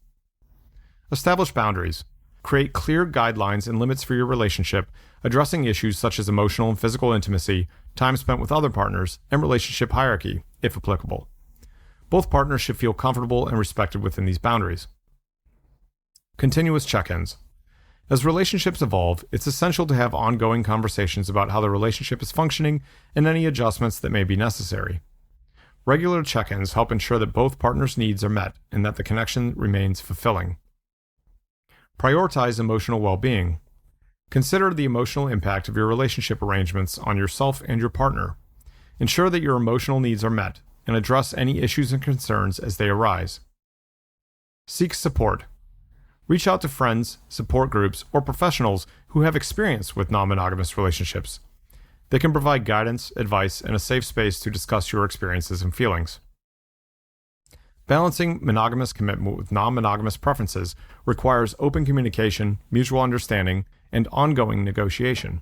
Establish boundaries. Create clear guidelines and limits for your relationship, addressing issues such as emotional and physical intimacy, time spent with other partners, and relationship hierarchy, if applicable. Both partners should feel comfortable and respected within these boundaries. Continuous check-ins. As relationships evolve, it's essential to have ongoing conversations about how the relationship is functioning and any adjustments that may be necessary. Regular check-ins help ensure that both partners' needs are met and that the connection remains fulfilling. Prioritize emotional well-being. Consider the emotional impact of your relationship arrangements on yourself and your partner. Ensure that your emotional needs are met and address any issues and concerns as they arise. Seek support. Reach out to friends, support groups, or professionals who have experience with non-monogamous relationships. They can provide guidance, advice, and a safe space to discuss your experiences and feelings. Balancing monogamous commitment with non-monogamous preferences requires open communication, mutual understanding, and ongoing negotiation.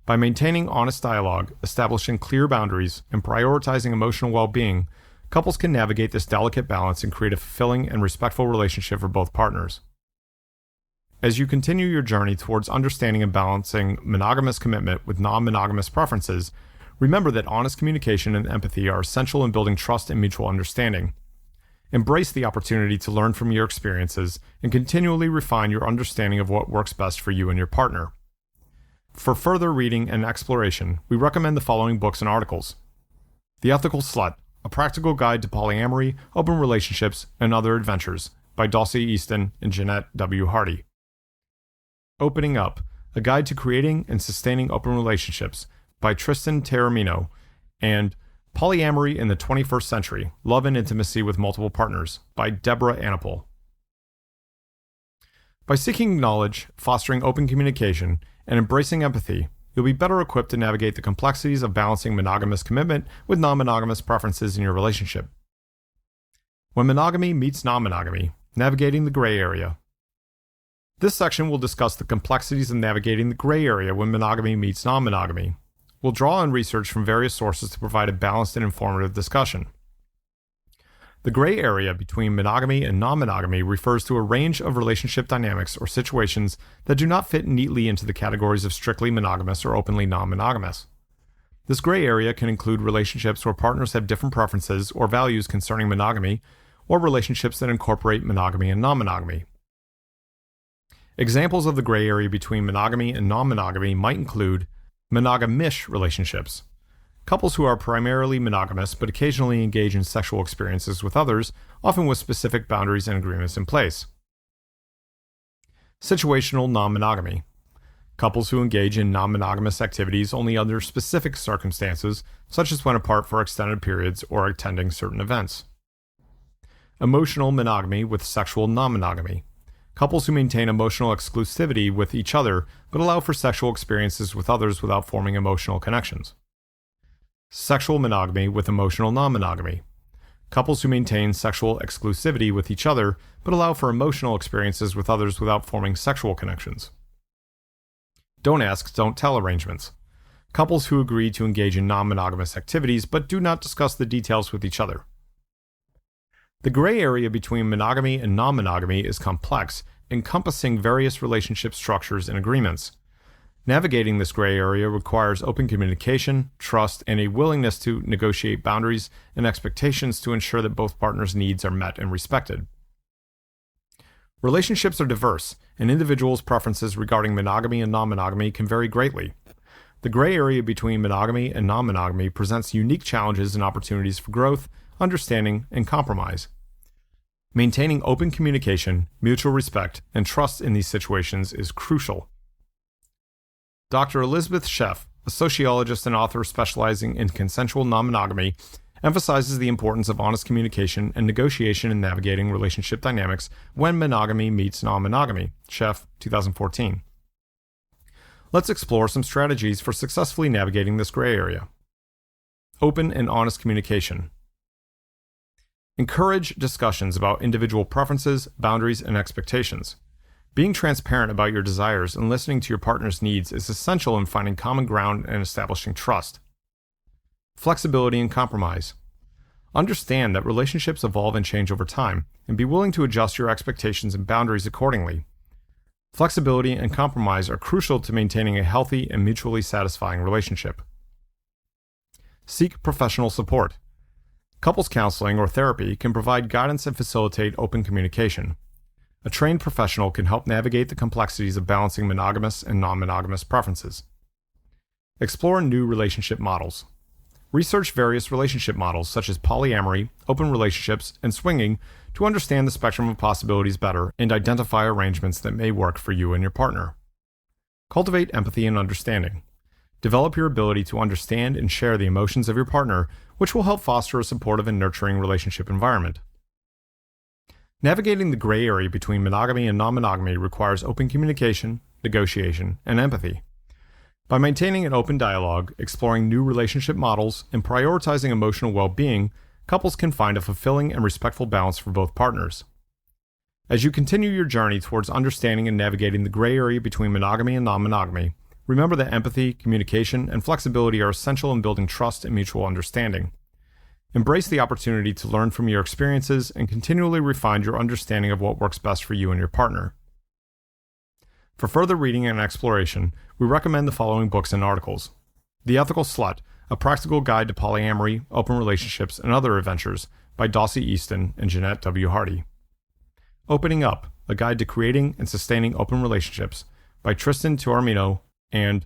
By maintaining honest dialogue, establishing clear boundaries, and prioritizing emotional well-being, couples can navigate this delicate balance and create a fulfilling and respectful relationship for both partners. As you continue your journey towards understanding and balancing monogamous commitment with non-monogamous preferences, remember that honest communication and empathy are essential in building trust and mutual understanding. Embrace the opportunity to learn from your experiences and continually refine your understanding of what works best for you and your partner. For further reading and exploration, we recommend the following books and articles: The Ethical Slut, A Practical Guide to Polyamory, Open Relationships, and Other Adventures by Dulcie Easton and Jeanette W. Hardy. Opening Up, A Guide to Creating and Sustaining Open Relationships by Tristan Taormino, and Polyamory in the 21st Century, Love and Intimacy with Multiple Partners by Deborah Anapol. By seeking knowledge, fostering open communication, and embracing empathy, you'll be better equipped to navigate the complexities of balancing monogamous commitment with non-monogamous preferences in your relationship. When monogamy meets non-monogamy, navigating the gray area. This section will discuss the complexities of navigating the gray area when monogamy meets non-monogamy. We'll draw on research from various sources to provide a balanced and informative discussion. The gray area between monogamy and non-monogamy refers to a range of relationship dynamics or situations that do not fit neatly into the categories of strictly monogamous or openly non-monogamous. This gray area can include relationships where partners have different preferences or values concerning monogamy, or relationships that incorporate monogamy and non-monogamy. Examples of the gray area between monogamy and non-monogamy might include monogamish relationships. Couples who are primarily monogamous but occasionally engage in sexual experiences with others, often with specific boundaries and agreements in place. Situational non-monogamy. Couples who engage in non-monogamous activities only under specific circumstances, such as when apart for extended periods or attending certain events. Emotional monogamy with sexual non-monogamy. Couples who maintain emotional exclusivity with each other but allow for sexual experiences with others without forming emotional connections. Sexual monogamy with emotional non-monogamy. Couples who maintain sexual exclusivity with each other but allow for emotional experiences with others without forming sexual connections. Don't ask, don't tell arrangements. Couples who agree to engage in non-monogamous activities but do not discuss the details with each other. The gray area between monogamy and non-monogamy is complex, encompassing various relationship structures and agreements. Navigating this gray area requires open communication, trust, and a willingness to negotiate boundaries and expectations to ensure that both partners' needs are met and respected. Relationships are diverse, and individuals' preferences regarding monogamy and non-monogamy can vary greatly. The gray area between monogamy and non-monogamy presents unique challenges and opportunities for growth, understanding, and compromise. Maintaining open communication, mutual respect, and trust in these situations is crucial. Dr. Elizabeth Sheff, a sociologist and author specializing in consensual non-monogamy, emphasizes the importance of honest communication and negotiation in navigating relationship dynamics when monogamy meets non-monogamy. Sheff, 2014. Let's explore some strategies for successfully navigating this gray area. Open and honest communication. Encourage discussions about individual preferences, boundaries, and expectations. Being transparent about your desires and listening to your partner's needs is essential in finding common ground and establishing trust. Flexibility and compromise. Understand that relationships evolve and change over time, and be willing to adjust your expectations and boundaries accordingly. Flexibility and compromise are crucial to maintaining a healthy and mutually satisfying relationship. Seek professional support. Couples counseling or therapy can provide guidance and facilitate open communication. A trained professional can help navigate the complexities of balancing monogamous and non-monogamous preferences. Explore new relationship models. Research various relationship models such as polyamory, open relationships, and swinging to understand the spectrum of possibilities better and identify arrangements that may work for you and your partner. Cultivate empathy and understanding. Develop your ability to understand and share the emotions of your partner, which will help foster a supportive and nurturing relationship environment. Navigating the gray area between monogamy and non-monogamy requires open communication, negotiation, and empathy. By maintaining an open dialogue, exploring new relationship models, and prioritizing emotional well-being, couples can find a fulfilling and respectful balance for both partners. As you continue your journey towards understanding and navigating the gray area between monogamy and non-monogamy, remember that empathy, communication, and flexibility are essential in building trust and mutual understanding. Embrace the opportunity to learn from your experiences and continually refine your understanding of what works best for you and your partner. For further reading and exploration, we recommend the following books and articles: The Ethical Slut, A Practical Guide to Polyamory, Open Relationships, and Other Adventures by Dossie Easton and Jeanette W. Hardy. Opening Up, A Guide to Creating and Sustaining Open Relationships by Tristan Tuarmino, and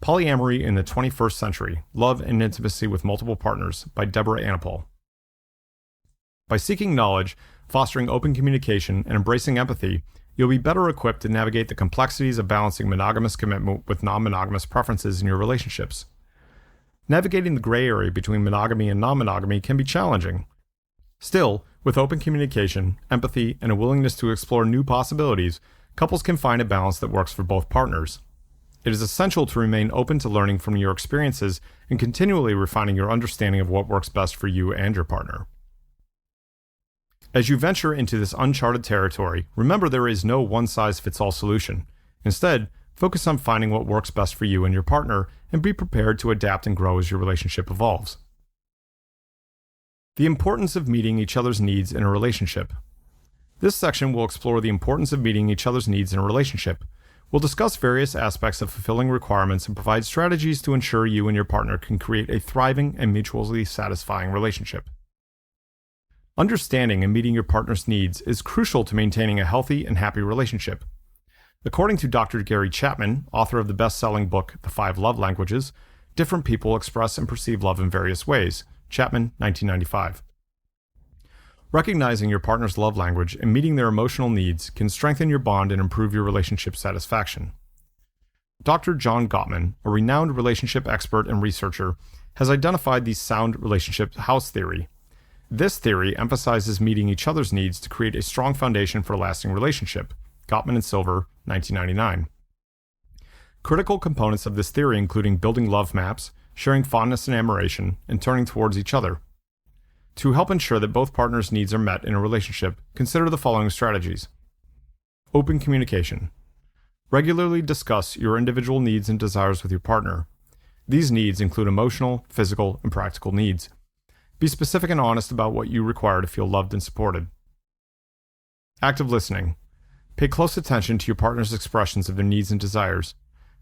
Polyamory in the 21st Century, Love and Intimacy with Multiple Partners by Deborah Anapol. By seeking knowledge, fostering open communication, and embracing empathy, you'll be better equipped to navigate the complexities of balancing monogamous commitment with non-monogamous preferences in your relationships. Navigating the gray area between monogamy and non-monogamy can be challenging. Still, with open communication, empathy, and a willingness to explore new possibilities, couples can find a balance that works for both partners. It is essential to remain open to learning from your experiences and continually refining your understanding of what works best for you and your partner. As you venture into this uncharted territory, remember there is no one-size-fits-all solution. Instead, focus on finding what works best for you and your partner, and be prepared to adapt and grow as your relationship evolves. The importance of meeting each other's needs in a relationship. This section will explore the importance of meeting each other's needs in a relationship. We'll discuss various aspects of fulfilling requirements and provide strategies to ensure you and your partner can create a thriving and mutually satisfying relationship. Understanding and meeting your partner's needs is crucial to maintaining a healthy and happy relationship. According to Dr. Gary Chapman, author of the best-selling book The 5 Love Languages, different people express and perceive love in various ways. Chapman, 1995. Recognizing your partner's love language and meeting their emotional needs can strengthen your bond and improve your relationship satisfaction. Dr. John Gottman, a renowned relationship expert and researcher, has identified the sound relationship house theory. This theory emphasizes meeting each other's needs to create a strong foundation for a lasting relationship. Gottman and Silver, 1999. Critical components of this theory including building love maps, sharing fondness and admiration, and turning towards each other. To help ensure that both partners' needs are met in a relationship, consider the following strategies. Open communication. Regularly discuss your individual needs and desires with your partner. These needs include emotional, physical, and practical needs. Be specific and honest about what you require to feel loved and supported. Active listening. Pay close attention to your partner's expressions of their needs and desires.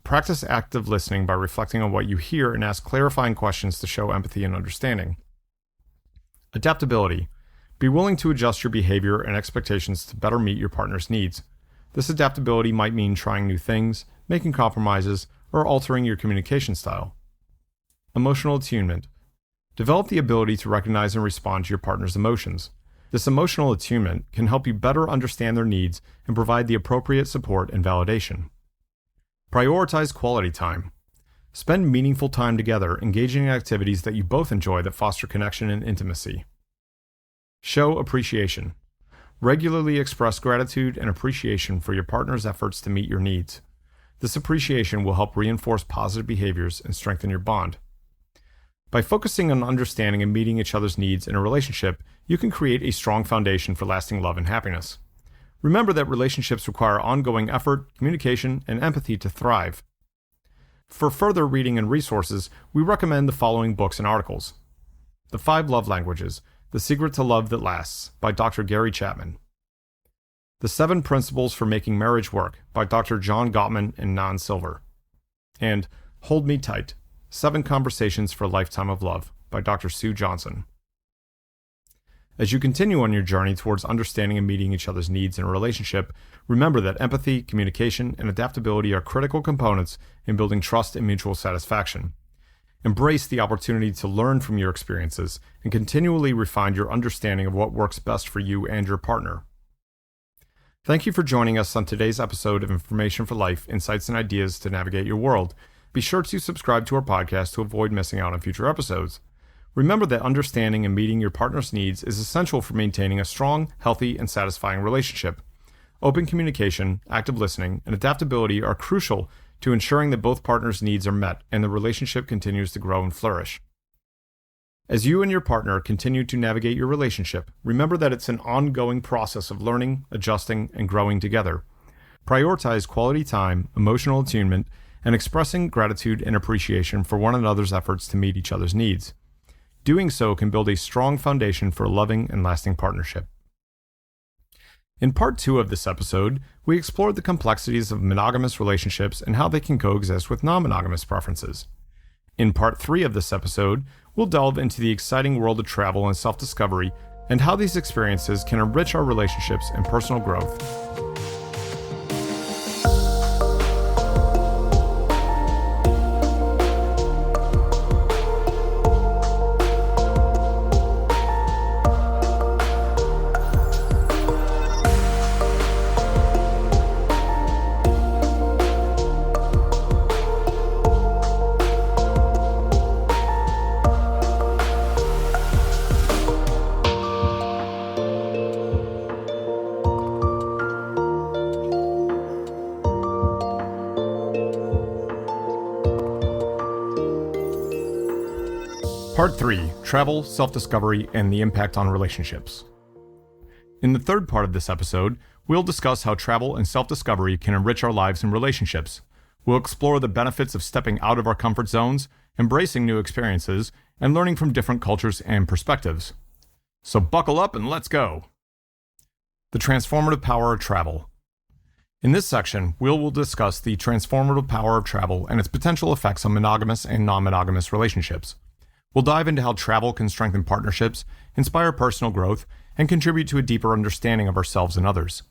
Practice active listening by reflecting on what you hear and ask clarifying questions to show empathy and understanding. Adaptability. Be willing to adjust your behavior and expectations to better meet your partner's needs. This adaptability might mean trying new things, making compromises, or altering your communication style. Emotional attunement. Develop the ability to recognize and respond to your partner's emotions. This emotional attunement can help you better understand their needs and provide the appropriate support and validation. Prioritize quality time. Spend meaningful time together, engaging in activities that you both enjoy that foster connection and intimacy. Show appreciation. Regularly express gratitude and appreciation for your partner's efforts to meet your needs. This appreciation will help reinforce positive behaviors and strengthen your bond. By focusing on understanding and meeting each other's needs in a relationship, you can create a strong foundation for lasting love and happiness. Remember that relationships require ongoing effort, communication, and empathy to thrive. For further reading and resources, we recommend the following books and articles. The 5 Love Languages, The Secret to Love That Lasts by Dr. Gary Chapman. The 7 Principles for Making Marriage Work by Dr. John Gottman and Nan Silver. And Hold Me Tight, 7 Conversations for a Lifetime of Love by Dr. Sue Johnson. As you continue on your journey towards understanding and meeting each other's needs in a relationship, remember that empathy, communication, and adaptability are critical components in building trust and mutual satisfaction. Embrace the opportunity to learn from your experiences and continually refine your understanding of what works best for you and your partner. Thank you for joining us on today's episode of Information for Life, Insights and Ideas to Navigate Your World. Be sure to subscribe to our podcast to avoid missing out on future episodes. Remember that understanding and meeting your partner's needs is essential for maintaining a strong, healthy, and satisfying relationship. Open communication, active listening, and adaptability are crucial to ensuring that both partners' needs are met and the relationship continues to grow and flourish. As you and your partner continue to navigate your relationship, remember that it's an ongoing process of learning, adjusting, and growing together. Prioritize quality time, emotional attunement, and expressing gratitude and appreciation for one another's efforts to meet each other's needs. Doing so can build a strong foundation for a loving and lasting partnership. In part 2 of this episode, we explored the complexities of monogamous relationships and how they can coexist with non-monogamous preferences. In part 3 of this episode, we'll delve into the exciting world of travel and self-discovery and how these experiences can enrich our relationships and personal growth. Part 3, Travel, Self-Discovery, and the Impact on Relationships. In the third part of this episode, we'll discuss how travel and self-discovery can enrich our lives and relationships. We'll explore the benefits of stepping out of our comfort zones, embracing new experiences, and learning from different cultures and perspectives. So buckle up and let's go! The transformative power of travel. In this section, we'll discuss the transformative power of travel and its potential effects on monogamous and non-monogamous relationships. We'll dive into how travel can strengthen partnerships, inspire personal growth, and contribute to a deeper understanding of ourselves and others.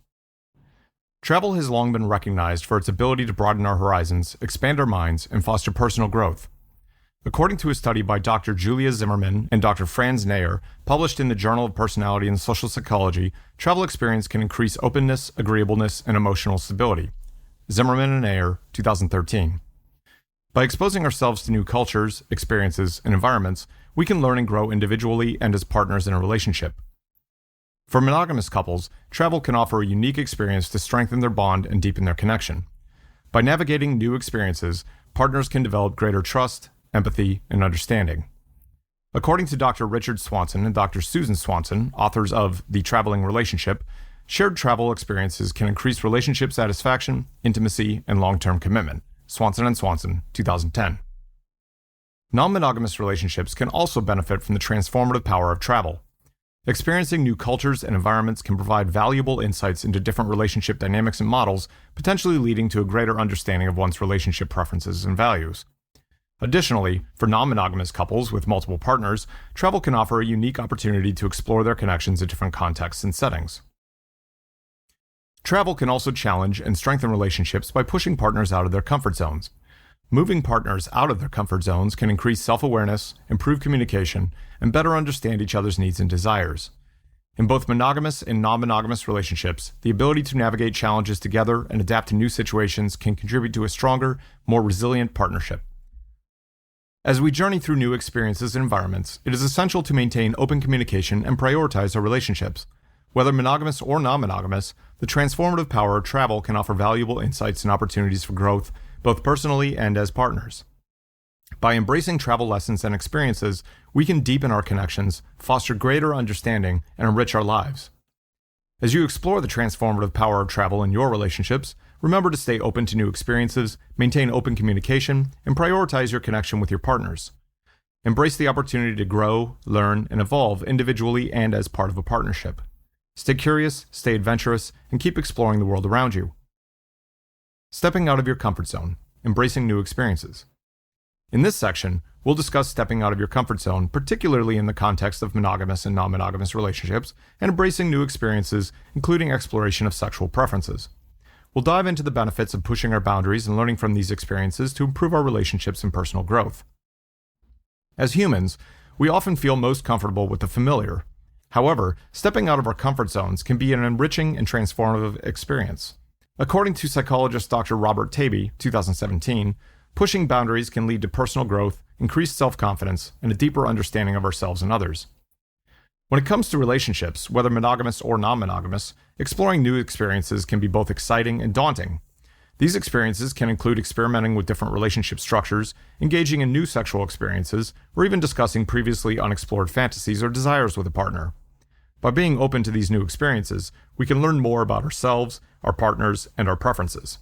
Travel has long been recognized for its ability to broaden our horizons, expand our minds, and foster personal growth. According to a study by Dr. Julia Zimmerman and Dr. Franz Nayer, published in the Journal of Personality and Social Psychology, travel experience can increase openness, agreeableness, and emotional stability. Zimmerman and Nayer, 2013. By exposing ourselves to new cultures, experiences, and environments, we can learn and grow individually and as partners in a relationship. For monogamous couples, travel can offer a unique experience to strengthen their bond and deepen their connection. By navigating new experiences, partners can develop greater trust, empathy, and understanding. According to Dr. Richard Swanson and Dr. Susan Swanson, authors of The Traveling Relationship, shared travel experiences can increase relationship satisfaction, intimacy, and long-term commitment. Swanson and Swanson, 2010. Non-monogamous relationships can also benefit from the transformative power of travel. Experiencing new cultures and environments can provide valuable insights into different relationship dynamics and models, potentially leading to a greater understanding of one's relationship preferences and values. Additionally, for non-monogamous couples with multiple partners, travel can offer a unique opportunity to explore their connections in different contexts and settings. Travel can also challenge and strengthen relationships by pushing partners out of their comfort zones. Moving partners out of their comfort zones can increase self-awareness, improve communication, and better understand each other's needs and desires. In both monogamous and non-monogamous relationships, the ability to navigate challenges together and adapt to new situations can contribute to a stronger, more resilient partnership. As we journey through new experiences and environments, it is essential to maintain open communication and prioritize our relationships. Whether monogamous or non-monogamous, the transformative power of travel can offer valuable insights and opportunities for growth, both personally and as partners. By embracing travel lessons and experiences, we can deepen our connections, foster greater understanding, and enrich our lives. As you explore the transformative power of travel in your relationships, remember to stay open to new experiences, maintain open communication, and prioritize your connection with your partners. Embrace the opportunity to grow, learn, and evolve individually and as part of a partnership. Stay curious, stay adventurous, and keep exploring the world around you. Stepping out of your comfort zone, embracing new experiences. In this section, we'll discuss stepping out of your comfort zone, particularly in the context of monogamous and non-monogamous relationships, and embracing new experiences, including exploration of sexual preferences. We'll dive into the benefits of pushing our boundaries and learning from these experiences to improve our relationships and personal growth. As humans, we often feel most comfortable with the familiar. However, stepping out of our comfort zones can be an enriching and transformative experience. According to psychologist Dr. Robert Taby, 2017, pushing boundaries can lead to personal growth, increased self-confidence, and a deeper understanding of ourselves and others. When it comes to relationships, whether monogamous or non-monogamous, exploring new experiences can be both exciting and daunting. These experiences can include experimenting with different relationship structures, engaging in new sexual experiences, or even discussing previously unexplored fantasies or desires with a partner. By being open to these new experiences, we can learn more about ourselves, our partners, and our preferences.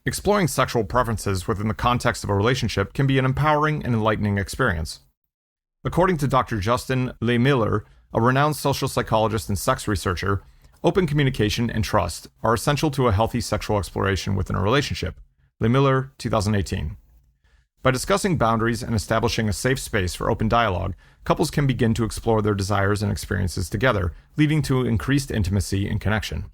Exploring sexual preferences within the context of a relationship can be an empowering and enlightening experience. According to Dr. Justin Lehmiller, a renowned social psychologist and sex researcher, open communication and trust are essential to a healthy sexual exploration within a relationship. Lehmiller, 2018. By discussing boundaries and establishing a safe space for open dialogue, couples can begin to explore their desires and experiences together, leading to increased intimacy and connection.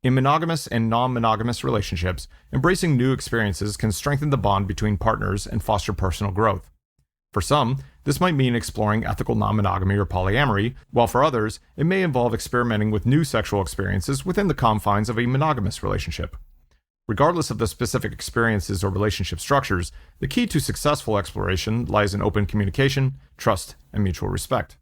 In monogamous and non-monogamous relationships, embracing new experiences can strengthen the bond between partners and foster personal growth. For some, this might mean exploring ethical non-monogamy or polyamory, while for others, it may involve experimenting with new sexual experiences within the confines of a monogamous relationship. Regardless of the specific experiences or relationship structures, the key to successful exploration lies in open communication, trust, and mutual respect.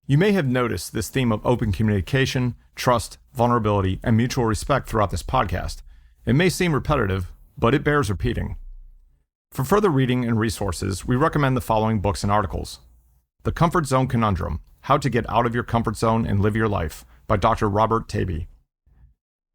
You may have noticed this theme of open communication, trust, vulnerability, and mutual respect throughout this podcast. It may seem repetitive, but it bears repeating. For further reading and resources, we recommend the following books and articles. The Comfort Zone Conundrum: How to Get Out of Your Comfort Zone and Live Your Life by Dr. Robert Taby.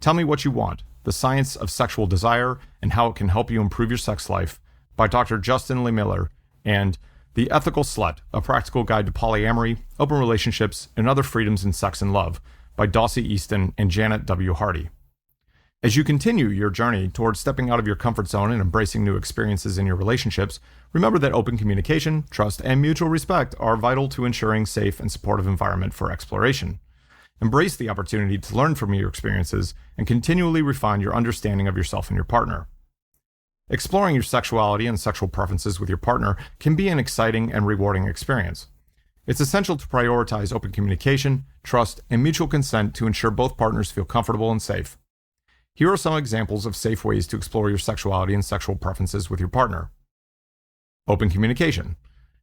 Tell Me What You Want: The Science of Sexual Desire and How It Can Help You Improve Your Sex Life by Dr. Justin Lehmiller, and The Ethical Slut: A Practical Guide to Polyamory, Open Relationships, and Other Freedoms in Sex and Love by Dossie Easton and Janet W. Hardy. As you continue your journey towards stepping out of your comfort zone and embracing new experiences in your relationships, remember that open communication, trust, and mutual respect are vital to ensuring safe and supportive environment for exploration. Embrace the opportunity to learn from your experiences and continually refine your understanding of yourself and your partner. Exploring your sexuality and sexual preferences with your partner can be an exciting and rewarding experience. It's essential to prioritize open communication, trust, and mutual consent to ensure both partners feel comfortable and safe. Here are some examples of safe ways to explore your sexuality and sexual preferences with your partner. Open communication.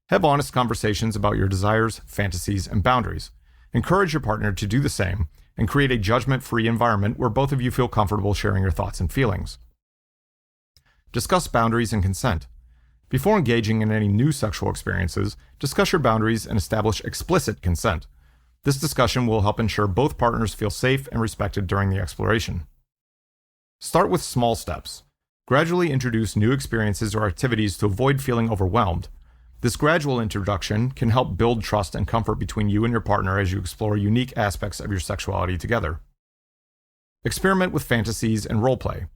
Have honest conversations about your desires, fantasies, and boundaries. Encourage your partner to do the same and create a judgment-free environment where both of you feel comfortable sharing your thoughts and feelings. Discuss boundaries and consent. Before engaging in any new sexual experiences, discuss your boundaries and establish explicit consent. This discussion will help ensure both partners feel safe and respected during the exploration. Start with small steps. Gradually introduce new experiences or activities to avoid feeling overwhelmed. This gradual introduction can help build trust and comfort between you and your partner as you explore unique aspects of your sexuality together. Experiment with fantasies and roleplay.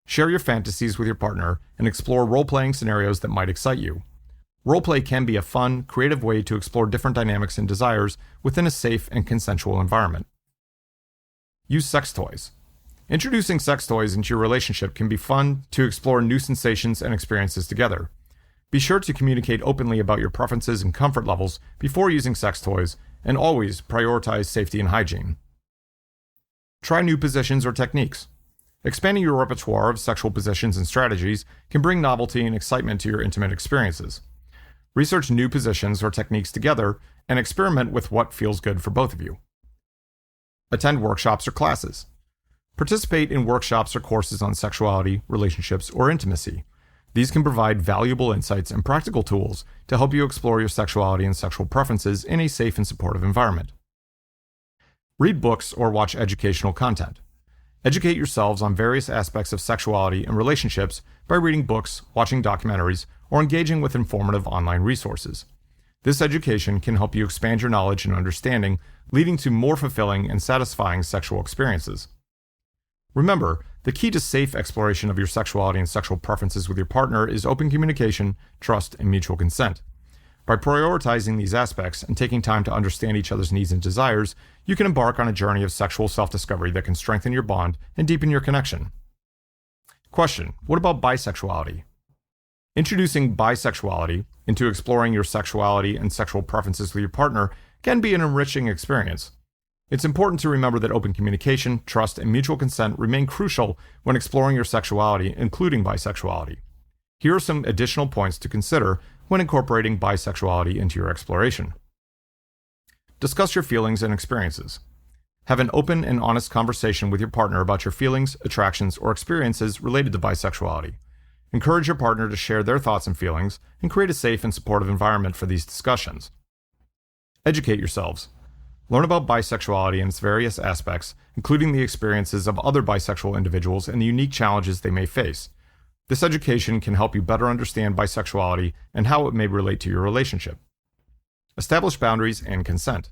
Share your fantasies with your partner and explore role-playing scenarios that might excite you. Roleplay can be a fun, creative way to explore different dynamics and desires within a safe and consensual environment. Use sex toys. Introducing sex toys into your relationship can be fun to explore new sensations and experiences together. Be sure to communicate openly about your preferences and comfort levels before using sex toys, and always prioritize safety and hygiene. Try new positions or techniques. Expanding your repertoire of sexual positions and strategies can bring novelty and excitement to your intimate experiences. Research new positions or techniques together and experiment with what feels good for both of you. Attend workshops or classes. Participate in workshops or courses on sexuality, relationships, or intimacy. These can provide valuable insights and practical tools to help you explore your sexuality and sexual preferences in a safe and supportive environment. Read books or watch educational content. Educate yourselves on various aspects of sexuality and relationships by reading books, watching documentaries, or engaging with informative online resources. This education can help you expand your knowledge and understanding, leading to more fulfilling and satisfying sexual experiences. Remember, the key to safe exploration of your sexuality and sexual preferences with your partner is open communication, trust, and mutual consent. By prioritizing these aspects and taking time to understand each other's needs and desires, you can embark on a journey of sexual self-discovery that can strengthen your bond and deepen your connection. Question: what about bisexuality? Introducing bisexuality into exploring your sexuality and sexual preferences with your partner can be an enriching experience. It's important to remember that open communication, trust, and mutual consent remain crucial when exploring your sexuality, including bisexuality. Here are some additional points to consider when incorporating bisexuality into your exploration. Discuss your feelings and experiences. Have an open and honest conversation with your partner about your feelings, attractions, or experiences related to bisexuality. Encourage your partner to share their thoughts and feelings, and create a safe and supportive environment for these discussions. Educate yourselves. Learn about bisexuality and its various aspects, including the experiences of other bisexual individuals and the unique challenges they may face. This education can help you better understand bisexuality and how it may relate to your relationship. Establish boundaries and consent.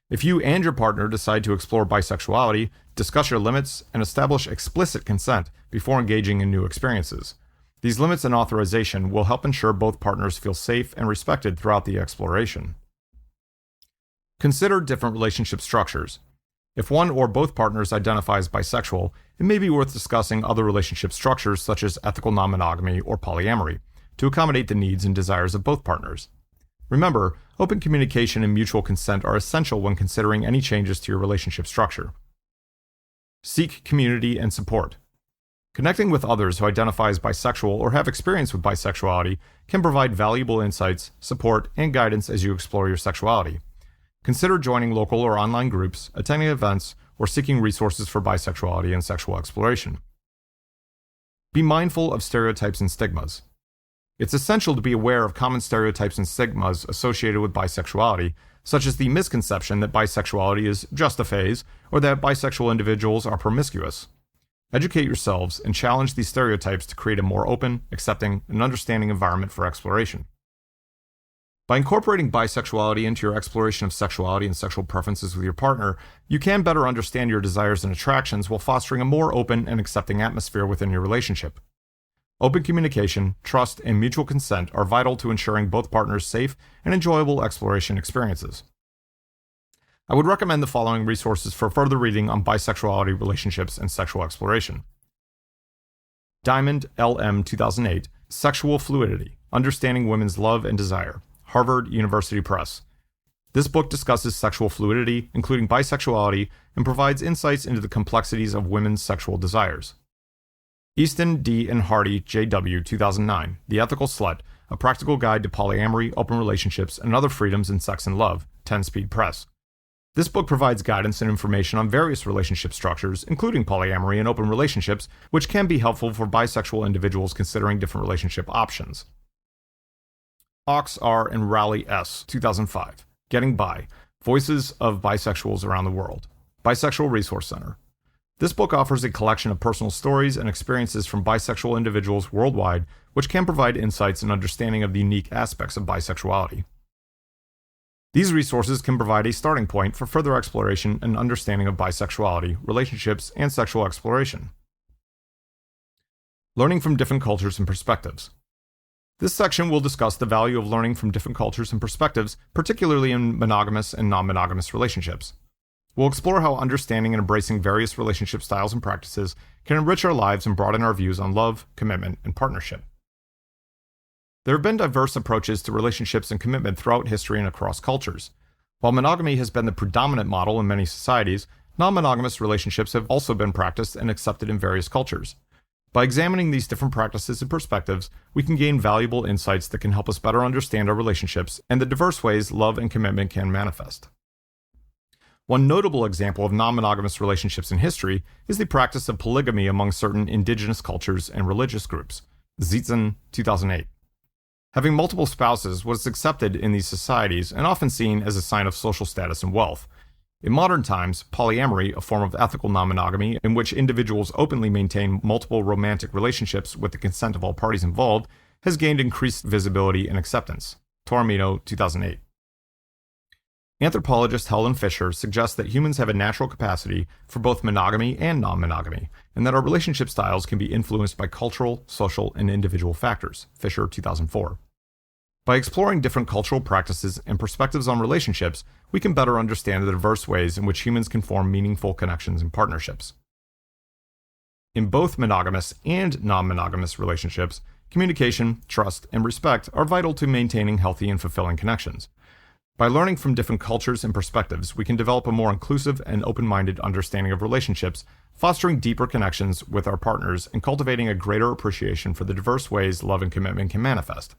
If you and your partner decide to explore bisexuality, discuss your limits and establish explicit consent before engaging in new experiences. These limits and authorization will help ensure both partners feel safe and respected throughout the exploration. Consider different relationship structures. If one or both partners identify as bisexual, it may be worth discussing other relationship structures such as ethical non-monogamy or polyamory to accommodate the needs and desires of both partners. Remember, open communication and mutual consent are essential when considering any changes to your relationship structure. Seek community and support. Connecting with others who identify as bisexual or have experience with bisexuality can provide valuable insights, support, and guidance as you explore your sexuality. Consider joining local or online groups, attending events, or seeking resources for bisexuality and sexual exploration. Be mindful of stereotypes and stigmas. It's essential to be aware of common stereotypes and stigmas associated with bisexuality, such as the misconception that bisexuality is just a phase, or that bisexual individuals are promiscuous. Educate yourselves and challenge these stereotypes to create a more open, accepting, and understanding environment for exploration. By incorporating bisexuality into your exploration of sexuality and sexual preferences with your partner, you can better understand your desires and attractions while fostering a more open and accepting atmosphere within your relationship. Open communication, trust, and mutual consent are vital to ensuring both partners safe and enjoyable exploration experiences. I would recommend the following resources for further reading on bisexuality, relationships, and sexual exploration. Diamond, L.M. 2008, Sexual Fluidity, Understanding Women's Love and Desire, Harvard University Press. This book discusses sexual fluidity, including bisexuality, and provides insights into the complexities of women's sexual desires. Easton, D. and Hardy, J.W. 2009, The Ethical Slut, A Practical Guide to Polyamory, Open Relationships, and Other Freedoms in Sex and Love, 10-Speed Press. This book provides guidance and information on various relationship structures, including polyamory and open relationships, which can be helpful for bisexual individuals considering different relationship options. Ox, R. and Rowley, S. 2005, Getting Bi, Voices of Bisexuals Around the World, Bisexual Resource Center. This book offers a collection of personal stories and experiences from bisexual individuals worldwide, which can provide insights and understanding of the unique aspects of bisexuality. These resources can provide a starting point for further exploration and understanding of bisexuality, relationships, and sexual exploration. Learning from different cultures and perspectives. This section will discuss the value of learning from different cultures and perspectives, particularly in monogamous and non-monogamous relationships. We'll explore how understanding and embracing various relationship styles and practices can enrich our lives and broaden our views on love, commitment, and partnership. There have been diverse approaches to relationships and commitment throughout history and across cultures. While monogamy has been the predominant model in many societies, non-monogamous relationships have also been practiced and accepted in various cultures. By examining these different practices and perspectives, we can gain valuable insights that can help us better understand our relationships and the diverse ways love and commitment can manifest. One notable example of non-monogamous relationships in history is the practice of polygamy among certain indigenous cultures and religious groups. Zitzen, 2008. Having multiple spouses was accepted in these societies and often seen as a sign of social status and wealth. In modern times, polyamory, a form of ethical non-monogamy in which individuals openly maintain multiple romantic relationships with the consent of all parties involved, has gained increased visibility and acceptance. Toromino, 2008. Anthropologist Helen Fisher suggests that humans have a natural capacity for both monogamy and non-monogamy, and that our relationship styles can be influenced by cultural, social, and individual factors. Fisher, 2004. By exploring different cultural practices and perspectives on relationships, we can better understand the diverse ways in which humans can form meaningful connections and partnerships. In both monogamous and non-monogamous relationships, communication, trust, and respect are vital to maintaining healthy and fulfilling connections. By learning from different cultures and perspectives, we can develop a more inclusive and open-minded understanding of relationships, fostering deeper connections with our partners and cultivating a greater appreciation for the diverse ways love and commitment can manifest.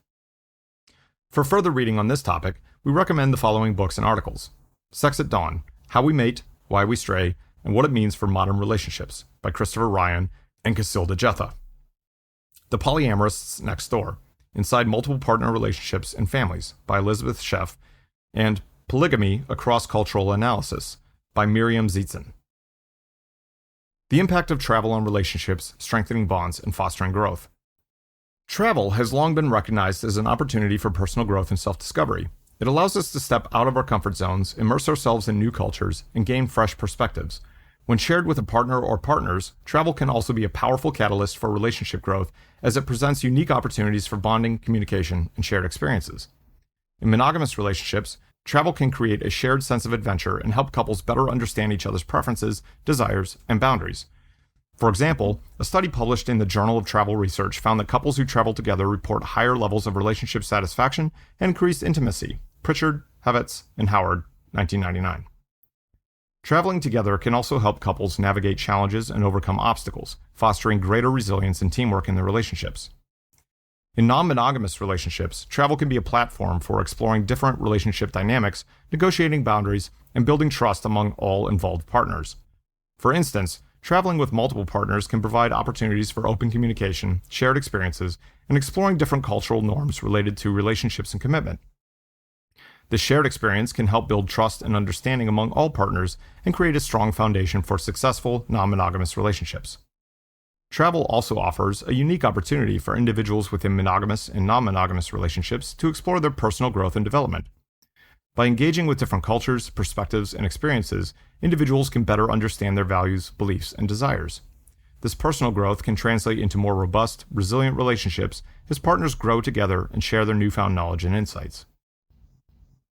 For further reading on this topic, we recommend the following books and articles. Sex at Dawn, How We Mate, Why We Stray, and What It Means for Modern Relationships by Christopher Ryan and Casilda Jetha. The Polyamorists Next Door, Inside Multiple Partner Relationships and Families by Elizabeth Sheff, and Polygamy, A Cross-Cultural Analysis by Miriam Zietzen. The impact of travel on relationships, strengthening bonds, and fostering growth. Travel has long been recognized as an opportunity for personal growth and self-discovery. It allows us to step out of our comfort zones, immerse ourselves in new cultures, and gain fresh perspectives. When shared with a partner or partners, travel can also be a powerful catalyst for relationship growth as it presents unique opportunities for bonding, communication, and shared experiences. In monogamous relationships, travel can create a shared sense of adventure and help couples better understand each other's preferences, desires, and boundaries. For example, a study published in the Journal of Travel Research found that couples who travel together report higher levels of relationship satisfaction and increased intimacy. Pritchard, Hevitz, and Howard, 1999. Traveling together can also help couples navigate challenges and overcome obstacles, fostering greater resilience and teamwork in their relationships. In non-monogamous relationships, travel can be a platform for exploring different relationship dynamics, negotiating boundaries, and building trust among all involved partners. For instance, traveling with multiple partners can provide opportunities for open communication, shared experiences, and exploring different cultural norms related to relationships and commitment. This shared experience can help build trust and understanding among all partners and create a strong foundation for successful non-monogamous relationships. Travel also offers a unique opportunity for individuals within monogamous and non-monogamous relationships to explore their personal growth and development. By engaging with different cultures, perspectives, and experiences, individuals can better understand their values, beliefs, and desires. This personal growth can translate into more robust, resilient relationships as partners grow together and share their newfound knowledge and insights.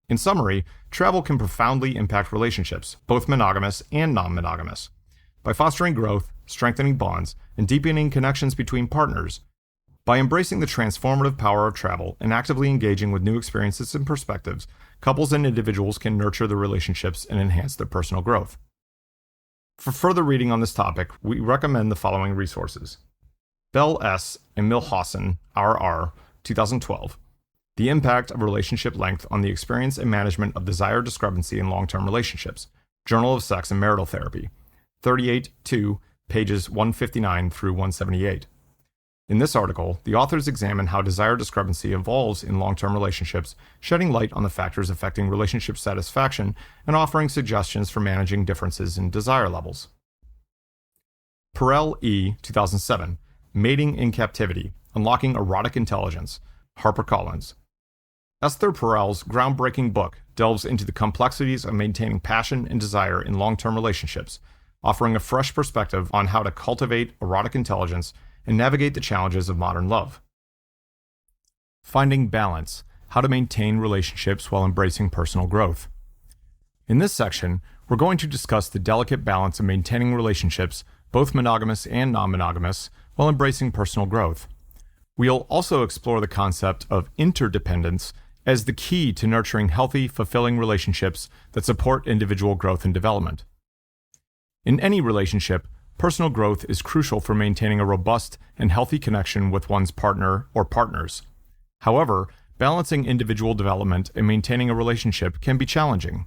In summary, travel can profoundly impact relationships, both monogamous and non-monogamous. By fostering growth, strengthening bonds, and deepening connections between partners, by embracing the transformative power of travel and actively engaging with new experiences and perspectives, couples and individuals can nurture their relationships and enhance their personal growth. For further reading on this topic, we recommend the following resources. Bell S. and Milhausen, R.R., 2012. The Impact of Relationship Length on the Experience and Management of Desire Discrepancy in Long-Term Relationships, Journal of Sex and Marital Therapy, 38-2, pages 159 through 178. In this article, the authors examine how desire discrepancy evolves in long-term relationships, shedding light on the factors affecting relationship satisfaction and offering suggestions for managing differences in desire levels. Perel E., 2007, Mating in Captivity, Unlocking Erotic Intelligence, HarperCollins. Esther Perel's groundbreaking book delves into the complexities of maintaining passion and desire in long-term relationships, offering a fresh perspective on how to cultivate erotic intelligence and navigate the challenges of modern love. Finding Balance, How to Maintain Relationships While Embracing Personal Growth. In this section, we're going to discuss the delicate balance of maintaining relationships, both monogamous and non-monogamous, while embracing personal growth. We'll also explore the concept of interdependence as the key to nurturing healthy, fulfilling relationships that support individual growth and development. In any relationship, personal growth is crucial for maintaining a robust and healthy connection with one's partner or partners. However, balancing individual development and maintaining a relationship can be challenging.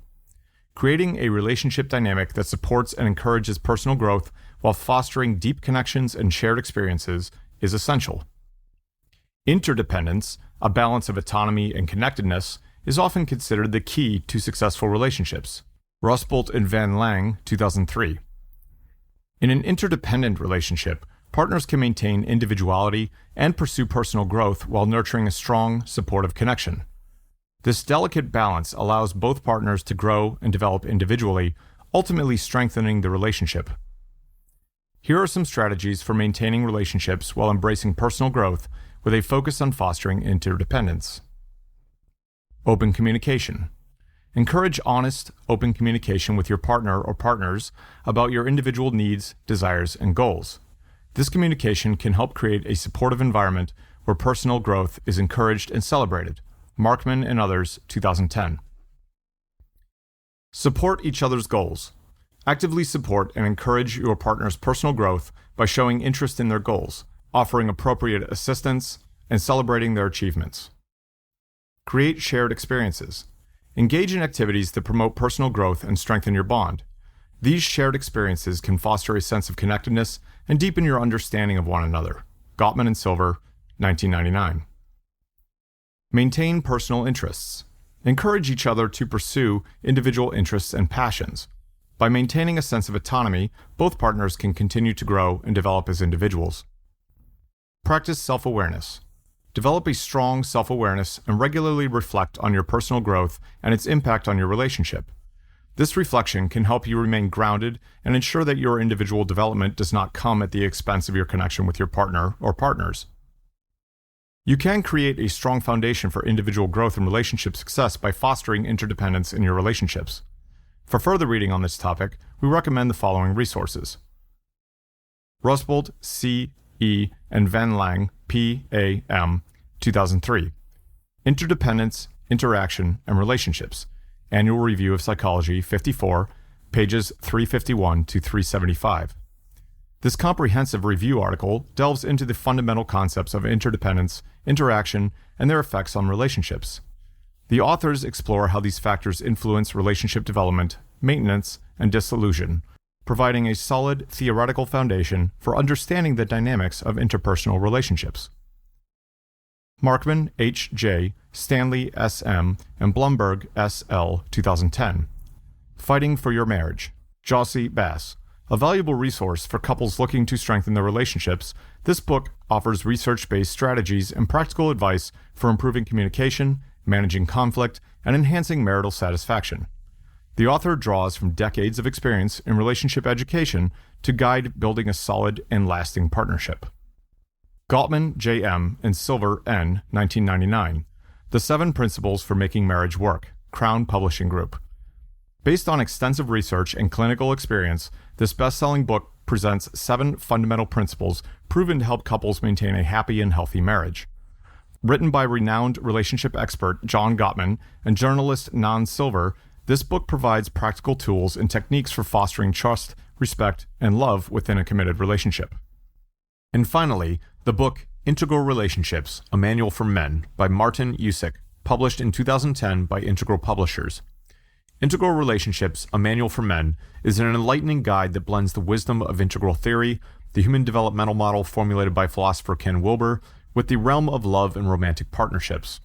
Creating a relationship dynamic that supports and encourages personal growth while fostering deep connections and shared experiences is essential. Interdependence, a balance of autonomy and connectedness, is often considered the key to successful relationships. Rusbolt and Van Lang, 2003. In an interdependent relationship, partners can maintain individuality and pursue personal growth while nurturing a strong, supportive connection. This delicate balance allows both partners to grow and develop individually, ultimately strengthening the relationship. Here are some strategies for maintaining relationships while embracing personal growth with a focus on fostering interdependence. Open communication. Encourage honest, open communication with your partner or partners about your individual needs, desires, and goals. This communication can help create a supportive environment where personal growth is encouraged and celebrated. Markman and others, 2010. Support each other's goals. Actively support and encourage your partner's personal growth by showing interest in their goals, offering appropriate assistance, and celebrating their achievements. Create shared experiences. Engage in activities that promote personal growth and strengthen your bond. These shared experiences can foster a sense of connectedness and deepen your understanding of one another. Gottman and Silver, 1999. Maintain personal interests. Encourage each other to pursue individual interests and passions. By maintaining a sense of autonomy, both partners can continue to grow and develop as individuals. Practice self-awareness. Develop a strong self-awareness and regularly reflect on your personal growth and its impact on your relationship. This reflection can help you remain grounded and ensure that your individual development does not come at the expense of your connection with your partner or partners. You can create a strong foundation for individual growth and relationship success by fostering interdependence in your relationships. For further reading on this topic, we recommend the following resources. Rusbold, C. E. and Van Lang, P. A. M. 2003. Interdependence, Interaction, and Relationships. Annual Review of Psychology, 54, pages 351 to 375. This comprehensive review article delves into the fundamental concepts of interdependence, interaction, and their effects on relationships. The authors explore how these factors influence relationship development, maintenance, and dissolution, providing a solid theoretical foundation for understanding the dynamics of interpersonal relationships. Markman, H. J., Stanley, S. M., and Blumberg, S. L., 2010. Fighting for Your Marriage. Jossie Bass. A valuable resource for couples looking to strengthen their relationships, this book offers research-based strategies and practical advice for improving communication, managing conflict, and enhancing marital satisfaction. The author draws from decades of experience in relationship education to guide building a solid and lasting partnership. Gottman, J. M., and Silver, N., 1999. The 7 Principles for Making Marriage Work, Crown Publishing Group. Based on extensive research and clinical experience, this best-selling book presents 7 fundamental principles proven to help couples maintain a happy and healthy marriage. Written by renowned relationship expert John Gottman and journalist Nan Silver, this book provides practical tools and techniques for fostering trust, respect, and love within a committed relationship. And finally, the book Integral Relationships, A Manual for Men by Martin Usick, published in 2010 by Integral Publishers. Integral Relationships, A Manual for Men is an enlightening guide that blends the wisdom of integral theory, the human developmental model formulated by philosopher Ken Wilber, with the realm of love and romantic partnerships.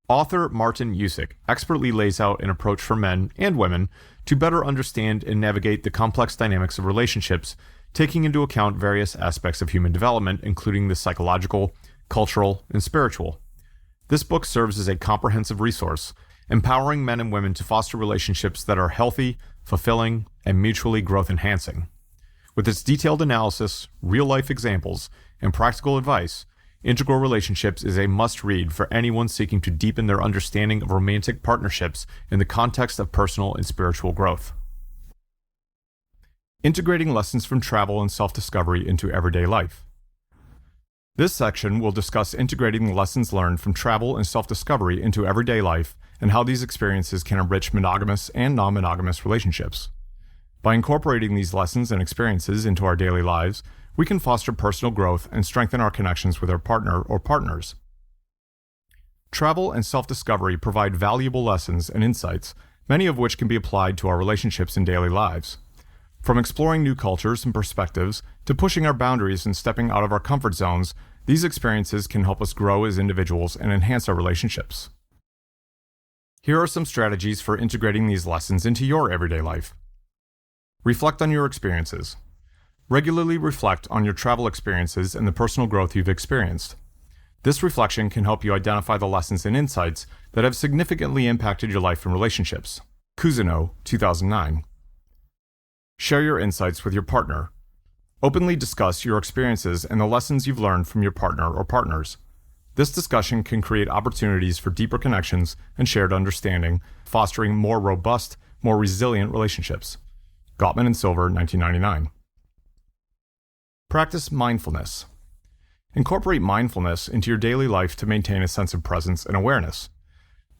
Author Martin Usick expertly lays out an approach for men and women to better understand and navigate the complex dynamics of relationships, taking into account various aspects of human development, including the psychological, cultural, and spiritual. This book serves as a comprehensive resource, empowering men and women to foster relationships that are healthy, fulfilling, and mutually growth-enhancing. With its detailed analysis, real-life examples, and practical advice, Integral Relationships is a must-read for anyone seeking to deepen their understanding of romantic partnerships in the context of personal and spiritual growth. Integrating lessons from travel and self-discovery into everyday life. This section will discuss integrating the lessons learned from travel and self-discovery into everyday life and how these experiences can enrich monogamous and non-monogamous relationships. By incorporating these lessons and experiences into our daily lives, we can foster personal growth and strengthen our connections with our partner or partners. Travel and self-discovery provide valuable lessons and insights, many of which can be applied to our relationships in daily lives. From exploring new cultures and perspectives to pushing our boundaries and stepping out of our comfort zones, these experiences can help us grow as individuals and enhance our relationships. Here are some strategies for integrating these lessons into your everyday life. Reflect on your experiences. Regularly reflect on your travel experiences and the personal growth you've experienced. This reflection can help you identify the lessons and insights that have significantly impacted your life and relationships. Cousineau, 2009. Share your insights with your partner. Openly discuss your experiences and the lessons you've learned from your partner or partners. This discussion can create opportunities for deeper connections and shared understanding, fostering more robust, more resilient relationships. Gottman and Silver, 1999. Practice mindfulness. Incorporate mindfulness into your daily life to maintain a sense of presence and awareness.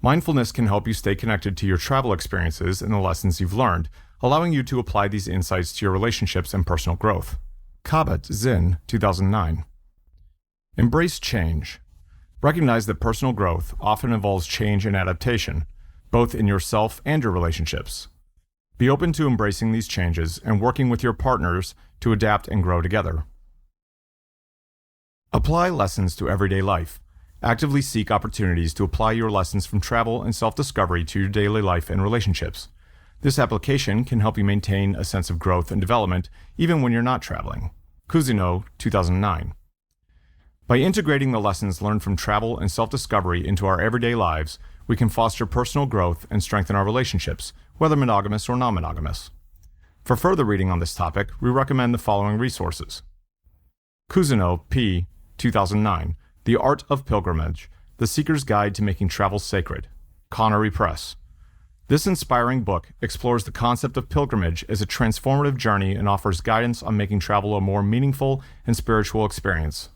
Mindfulness can help you stay connected to your travel experiences and the lessons you've learned, allowing you to apply these insights to your relationships and personal growth. Kabat-Zinn, 2009. Embrace change. Recognize that personal growth often involves change and adaptation, both in yourself and your relationships. Be open to embracing these changes and working with your partners to adapt and grow together. Apply lessons to everyday life. Actively seek opportunities to apply your lessons from travel and self-discovery to your daily life and relationships. This application can help you maintain a sense of growth and development even when you're not traveling. Cousineau, 2009. By integrating the lessons learned from travel and self-discovery into our everyday lives, we can foster personal growth and strengthen our relationships, whether monogamous or non-monogamous. For further reading on this topic, we recommend the following resources. Cousineau, P., 2009, The Art of Pilgrimage, The Seeker's Guide to Making Travel Sacred, Connery Press. This inspiring book explores the concept of pilgrimage as a transformative journey and offers guidance on making travel a more meaningful and spiritual experience.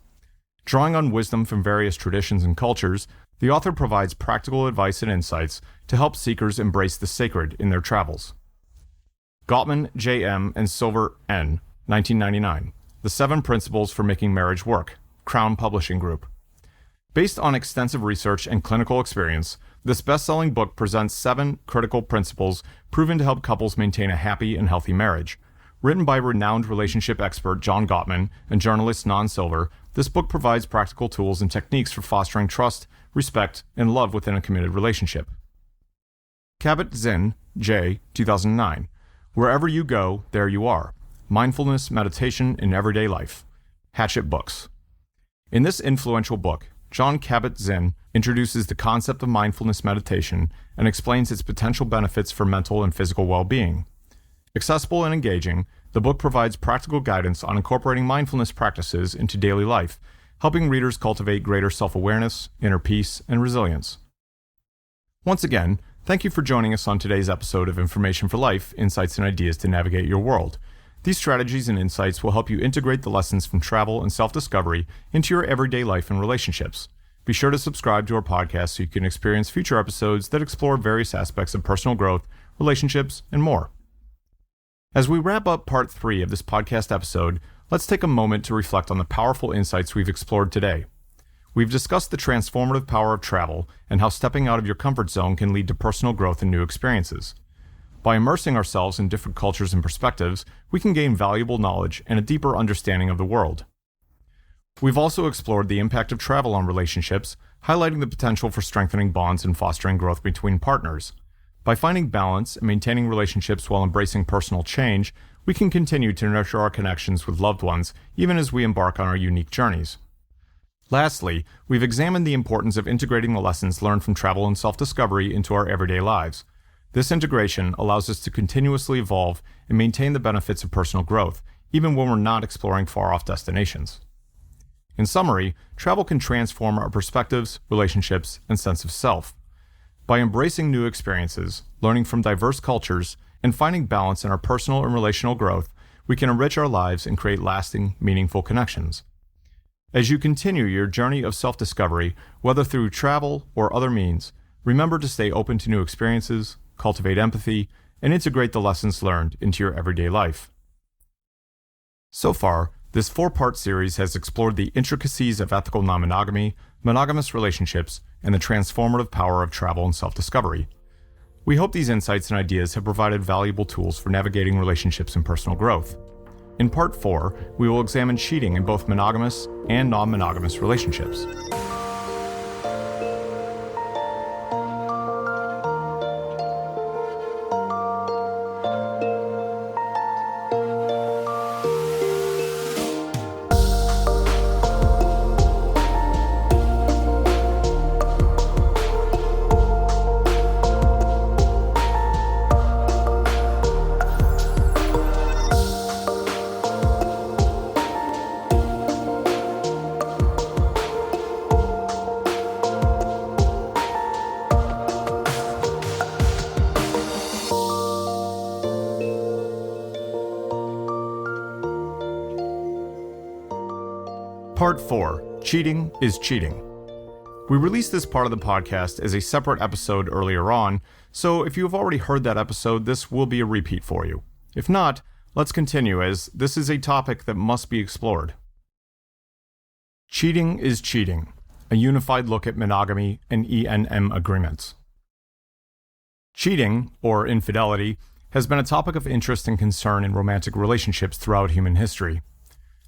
Drawing on wisdom from various traditions and cultures, the author provides practical advice and insights to help seekers embrace the sacred in their travels. Gottman, J.M., and Silver, N., 1999, The 7 Principles for Making Marriage Work, Crown Publishing Group. Based on extensive research and clinical experience, this best-selling book presents 7 critical principles proven to help couples maintain a happy and healthy marriage. Written by renowned relationship expert John Gottman and journalist Non Silver, this book provides practical tools and techniques for fostering trust, respect, and love within a committed relationship. Kabat-Zinn, J., 2009. Wherever you go, there you are. Mindfulness, Meditation in Everyday Life. Hachette Books. In this influential book, Jon Kabat-Zinn introduces the concept of mindfulness meditation and explains its potential benefits for mental and physical well-being. Accessible and engaging, the book provides practical guidance on incorporating mindfulness practices into daily life, helping readers cultivate greater self-awareness, inner peace, and resilience. Once again, thank you for joining us on today's episode of Information for Life, Insights and Ideas to Navigate Your World. These strategies and insights will help you integrate the lessons from travel and self-discovery into your everyday life and relationships. Be sure to subscribe to our podcast so you can experience future episodes that explore various aspects of personal growth, relationships, and more. As we wrap up part 3 of this podcast episode, let's take a moment to reflect on the powerful insights we've explored today. We've discussed the transformative power of travel and how stepping out of your comfort zone can lead to personal growth and new experiences. By immersing ourselves in different cultures and perspectives, we can gain valuable knowledge and a deeper understanding of the world. We've also explored the impact of travel on relationships, highlighting the potential for strengthening bonds and fostering growth between partners. By finding balance and maintaining relationships while embracing personal change, we can continue to nurture our connections with loved ones even as we embark on our unique journeys. Lastly, we've examined the importance of integrating the lessons learned from travel and self-discovery into our everyday lives. This integration allows us to continuously evolve and maintain the benefits of personal growth, even when we're not exploring far-off destinations. In summary, travel can transform our perspectives, relationships, and sense of self. By embracing new experiences, learning from diverse cultures, and finding balance in our personal and relational growth, we can enrich our lives and create lasting, meaningful connections. As you continue your journey of self-discovery, whether through travel or other means, remember to stay open to new experiences, cultivate empathy, and integrate the lessons learned into your everyday life. So far, this 4-part series has explored the intricacies of ethical non-monogamy, monogamous relationships, and the transformative power of travel and self-discovery. We hope these insights and ideas have provided valuable tools for navigating relationships and personal growth. In Part 4, we will examine cheating in both monogamous and non-monogamous relationships. Part 4. Cheating is Cheating. We released this part of the podcast as a separate episode earlier on, so if you have already heard that episode, this will be a repeat for you. If not, let's continue as this is a topic that must be explored. Cheating is Cheating, a unified look at monogamy and ENM agreements. Cheating, or infidelity, has been a topic of interest and concern in romantic relationships throughout human history.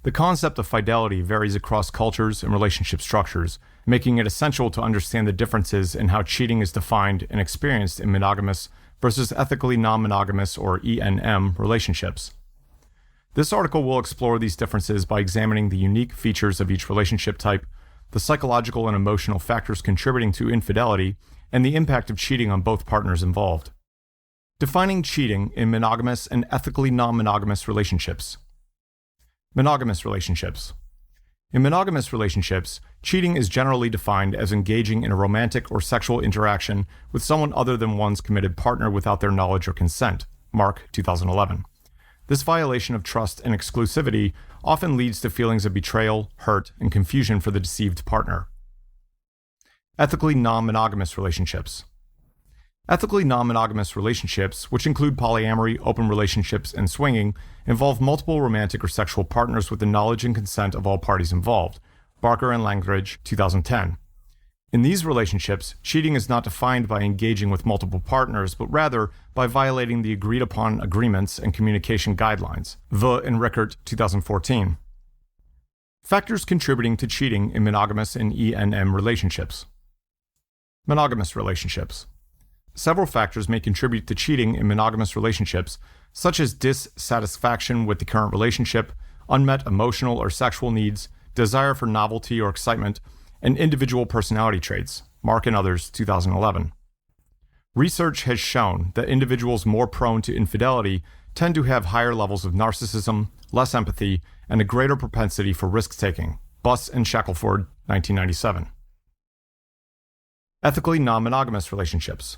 The concept of fidelity varies across cultures and relationship structures, making it essential to understand the differences in how cheating is defined and experienced in monogamous versus ethically non-monogamous or ENM relationships. This article will explore these differences by examining the unique features of each relationship type, the psychological and emotional factors contributing to infidelity, and the impact of cheating on both partners involved. Defining cheating in monogamous and ethically non-monogamous relationships. Monogamous relationships. In monogamous relationships, cheating is generally defined as engaging in a romantic or sexual interaction with someone other than one's committed partner without their knowledge or consent. Mark, 2011. This violation of trust and exclusivity often leads to feelings of betrayal, hurt, and confusion for the deceived partner. Ethically non-monogamous relationships. Ethically non-monogamous relationships, which include polyamory, open relationships, and swinging, involve multiple romantic or sexual partners with the knowledge and consent of all parties involved. Barker and Langridge, 2010. In these relationships, cheating is not defined by engaging with multiple partners, but rather by violating the agreed-upon agreements and communication guidelines. V. and Rickert, 2014. Factors contributing to cheating in monogamous and ENM relationships. Monogamous relationships. Several factors may contribute to cheating in monogamous relationships, such as dissatisfaction with the current relationship, unmet emotional or sexual needs, desire for novelty or excitement, and individual personality traits. Mark and others, 2011. Research has shown that individuals more prone to infidelity tend to have higher levels of narcissism, less empathy, and a greater propensity for risk-taking. Buss and Shackelford, 1997. Ethically non-monogamous relationships.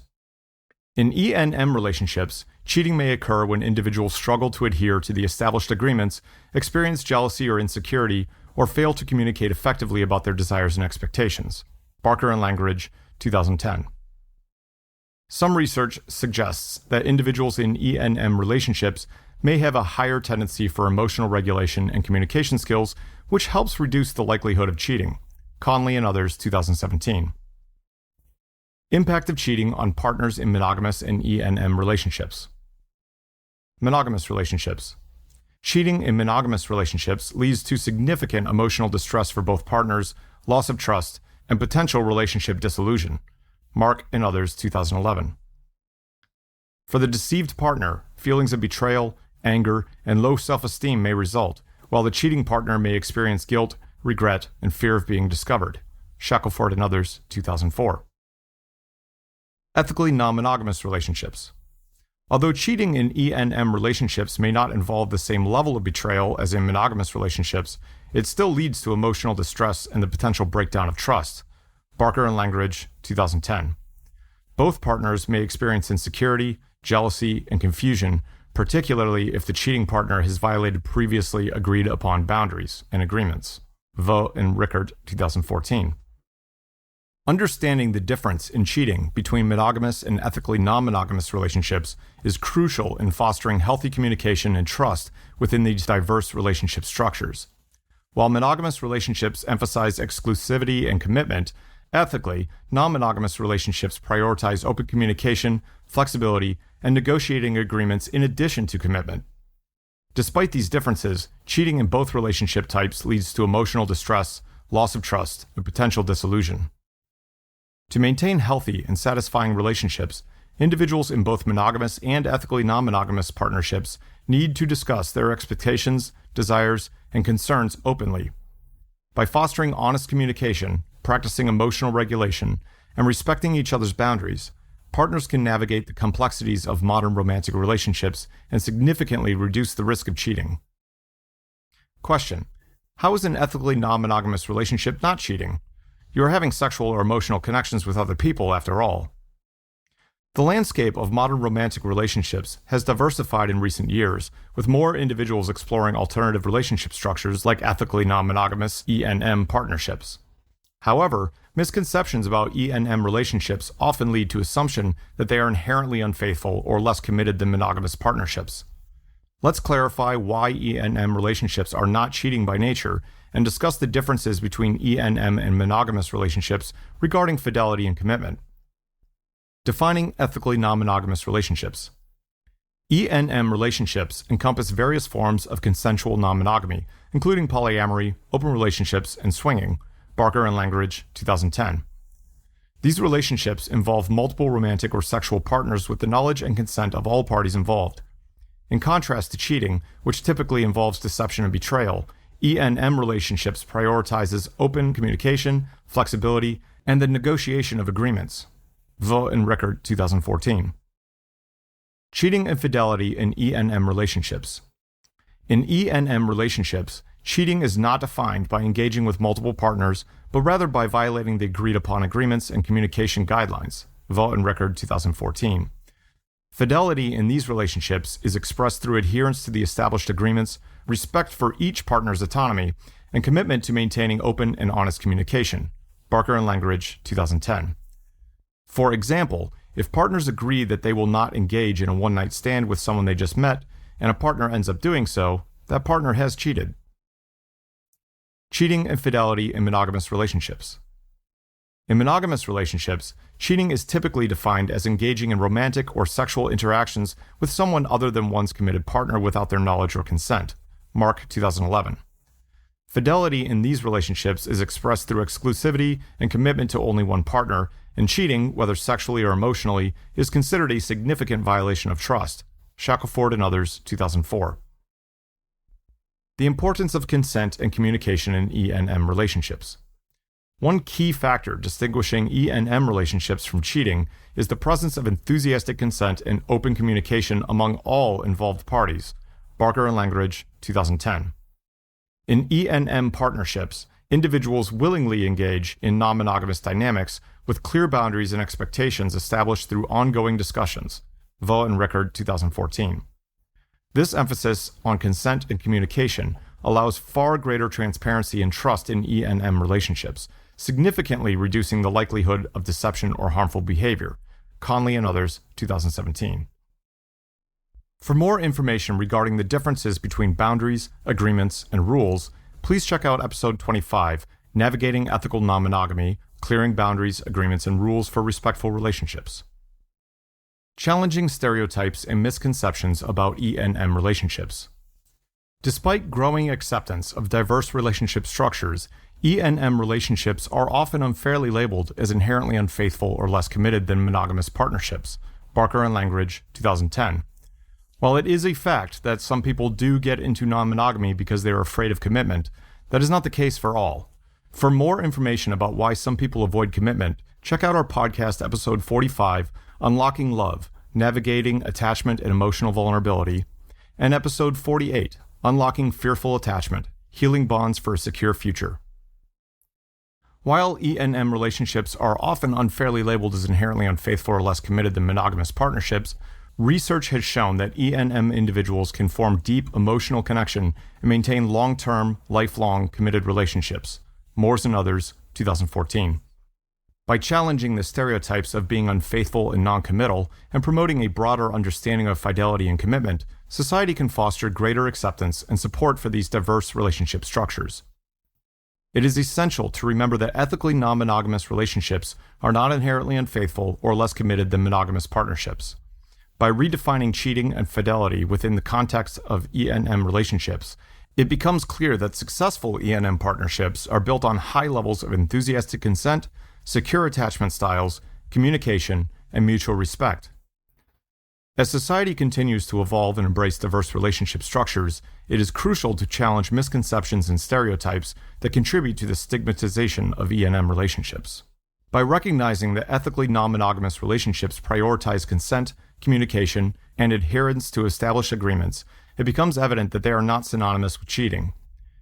In ENM relationships, cheating may occur when individuals struggle to adhere to the established agreements, experience jealousy or insecurity, or fail to communicate effectively about their desires and expectations. Barker and Langridge, 2010. Some research suggests that individuals in ENM relationships may have a higher tendency for emotional regulation and communication skills, which helps reduce the likelihood of cheating. Conley and others, 2017. Impact of cheating on partners in monogamous and ENM relationships. Monogamous relationships. Cheating in monogamous relationships leads to significant emotional distress for both partners, loss of trust, and potential relationship dissolution. Mark and others, 2011. For the deceived partner, feelings of betrayal, anger, and low self-esteem may result, while the cheating partner may experience guilt, regret, and fear of being discovered. Shackelford and others, 2004. Ethically non-monogamous relationships. Although cheating in ENM relationships may not involve the same level of betrayal as in monogamous relationships, it still leads to emotional distress and the potential breakdown of trust. Barker and Langridge, 2010. Both partners may experience insecurity, jealousy, and confusion, particularly if the cheating partner has violated previously agreed upon boundaries and agreements. Vo and Rickert, 2014. Understanding the difference in cheating between monogamous and ethically non-monogamous relationships is crucial in fostering healthy communication and trust within these diverse relationship structures. While monogamous relationships emphasize exclusivity and commitment, ethically, non-monogamous relationships prioritize open communication, flexibility, and negotiating agreements in addition to commitment. Despite these differences, cheating in both relationship types leads to emotional distress, loss of trust, and potential dissolution. To maintain healthy and satisfying relationships, individuals in both monogamous and ethically non-monogamous partnerships need to discuss their expectations, desires, and concerns openly. By fostering honest communication, practicing emotional regulation, and respecting each other's boundaries, partners can navigate the complexities of modern romantic relationships and significantly reduce the risk of cheating. Question: how is an ethically non-monogamous relationship not cheating? You are having sexual or emotional connections with other people, after all. The landscape of modern romantic relationships has diversified in recent years, with more individuals exploring alternative relationship structures like ethically non-monogamous ENM partnerships. However, misconceptions about ENM relationships often lead to assumption that they are inherently unfaithful or less committed than monogamous partnerships. Let's clarify why ENM relationships are not cheating by nature and discuss the differences between ENM and monogamous relationships regarding fidelity and commitment. Defining ethically non-monogamous relationships. E&M relationships encompass various forms of consensual non-monogamy, including polyamory, open relationships, and swinging. Barker and Langridge, 2010. These relationships involve multiple romantic or sexual partners with the knowledge and consent of all parties involved. In contrast to cheating, which typically involves deception and betrayal, E&M relationships prioritizes open communication, flexibility, and the negotiation of agreements. Vaux and Rickard, 2014. Cheating and fidelity in E&M relationships. In E&M relationships, cheating is not defined by engaging with multiple partners, but rather by violating the agreed-upon agreements and communication guidelines. Vaux and Rickard, 2014. Fidelity in these relationships is expressed through adherence to the established agreements, respect for each partner's autonomy, and commitment to maintaining open and honest communication. Barker and Langridge, 2010. For example, if partners agree that they will not engage in a one-night stand with someone they just met, and a partner ends up doing so, that partner has cheated. Cheating and fidelity in monogamous relationships. In monogamous relationships, cheating is typically defined as engaging in romantic or sexual interactions with someone other than one's committed partner without their knowledge or consent. Mark, 2011. Fidelity in these relationships is expressed through exclusivity and commitment to only one partner, and cheating, whether sexually or emotionally, is considered a significant violation of trust. Shackelford and others, 2004. The importance of consent and communication in E&M relationships. One key factor distinguishing E&M relationships from cheating is the presence of enthusiastic consent and open communication among all involved parties. Barker and Langridge, 2010. In E&M partnerships, individuals willingly engage in non-monogamous dynamics with clear boundaries and expectations established through ongoing discussions. Vaux and Rickard, 2014. This emphasis on consent and communication allows far greater transparency and trust in E&M relationships, significantly reducing the likelihood of deception or harmful behavior. Conley and others, 2017. For more information regarding the differences between boundaries, agreements, and rules, please check out episode 25, Navigating Ethical Non-Monogamy, Clearing Boundaries, Agreements, and Rules for Respectful Relationships. Challenging stereotypes and misconceptions about E&M relationships. Despite growing acceptance of diverse relationship structures, E&M relationships are often unfairly labeled as inherently unfaithful or less committed than monogamous partnerships. Barker and Langridge, 2010. While it is a fact that some people do get into non-monogamy because they are afraid of commitment, that is not the case for all. For more information about why some people avoid commitment, check out our podcast episode 45, Unlocking Love, Navigating Attachment and Emotional Vulnerability, and episode 48, Unlocking Fearful Attachment, Healing Bonds for a Secure Future. While E&M relationships are often unfairly labeled as inherently unfaithful or less committed than monogamous partnerships, research has shown that E&M individuals can form deep emotional connection and maintain long-term, lifelong committed relationships. Moores and others, 2014. By challenging the stereotypes of being unfaithful and non-committal and promoting a broader understanding of fidelity and commitment, society can foster greater acceptance and support for these diverse relationship structures. It is essential to remember that ethically non-monogamous relationships are not inherently unfaithful or less committed than monogamous partnerships. By redefining cheating and fidelity within the context of E&M relationships, it becomes clear that successful E&M partnerships are built on high levels of enthusiastic consent, secure attachment styles, communication, and mutual respect. As society continues to evolve and embrace diverse relationship structures, it is crucial to challenge misconceptions and stereotypes that contribute to the stigmatization of E&M relationships. By recognizing that ethically non-monogamous relationships prioritize consent, communication, and adherence to established agreements, it becomes evident that they are not synonymous with cheating.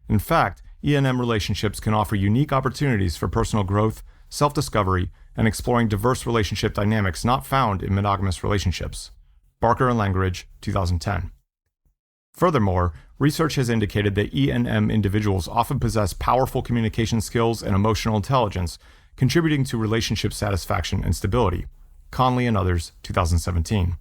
In fact, E&M relationships can offer unique opportunities for personal growth, self-discovery, and exploring diverse relationship dynamics not found in monogamous relationships. Barker and Langridge, 2010. Furthermore, research has indicated that E&M individuals often possess powerful communication skills and emotional intelligence, contributing to relationship satisfaction and stability. Conley and others, 2017.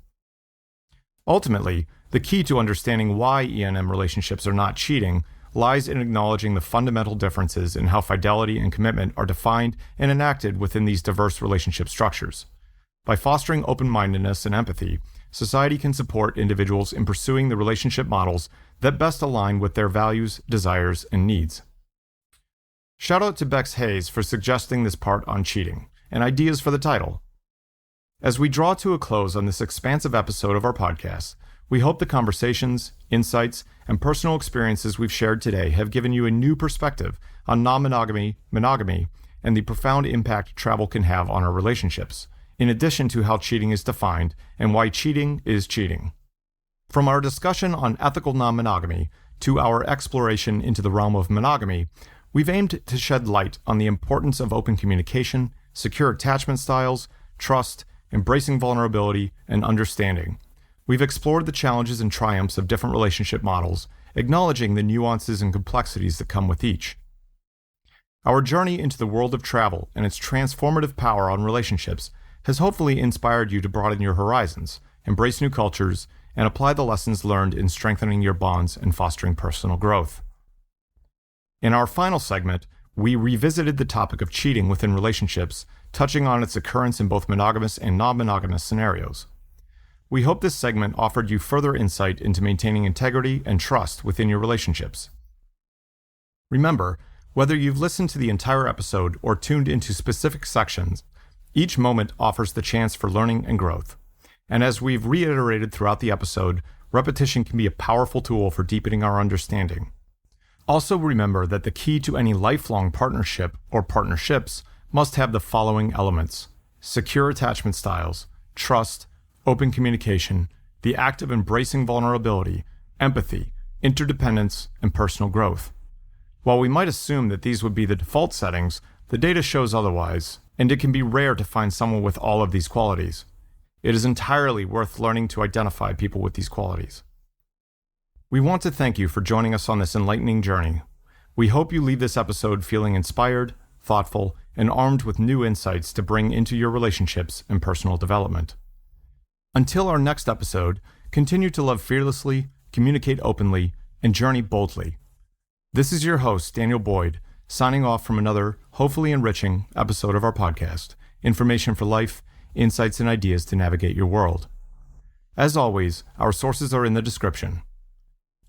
Ultimately, the key to understanding why E&M relationships are not cheating lies in acknowledging the fundamental differences in how fidelity and commitment are defined and enacted within these diverse relationship structures. By fostering open-mindedness and empathy, society can support individuals in pursuing the relationship models that best align with their values, desires, and needs. Shout out to Bex Hayes for suggesting this part on cheating, and ideas for the title. As we draw to a close on this expansive episode of our podcast, we hope the conversations, insights, and personal experiences we've shared today have given you a new perspective on non-monogamy, monogamy, and the profound impact travel can have on our relationships, in addition to how cheating is defined and why cheating is cheating. From our discussion on ethical non-monogamy to our exploration into the realm of monogamy, we've aimed to shed light on the importance of open communication, secure attachment styles, trust, embracing vulnerability, and understanding. We've explored the challenges and triumphs of different relationship models, acknowledging the nuances and complexities that come with each. Our journey into the world of travel and its transformative power on relationships has hopefully inspired you to broaden your horizons, embrace new cultures, and apply the lessons learned in strengthening your bonds and fostering personal growth. In our final segment, we revisited the topic of cheating within relationships, touching on its occurrence in both monogamous and non-monogamous scenarios. We hope this segment offered you further insight into maintaining integrity and trust within your relationships. Remember, whether you've listened to the entire episode or tuned into specific sections, each moment offers the chance for learning and growth. And as we've reiterated throughout the episode, repetition can be a powerful tool for deepening our understanding. Also remember that the key to any lifelong partnership or partnerships must have the following elements: secure attachment styles, trust, open communication, the act of embracing vulnerability, empathy, interdependence, and personal growth. While we might assume that these would be the default settings, the data shows otherwise, and it can be rare to find someone with all of these qualities. It is entirely worth learning to identify people with these qualities. We want to thank you for joining us on this enlightening journey. We hope you leave this episode feeling inspired, thoughtful, and armed with new insights to bring into your relationships and personal development. Until our next episode, continue to love fearlessly, communicate openly, and journey boldly. This is your host, Daniel Boyd, signing off from another, hopefully enriching, episode of our podcast, Information for Life, Insights and Ideas to Navigate Your World. As always, our sources are in the description.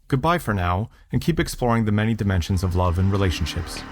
Goodbye for now, and keep exploring the many dimensions of love and relationships.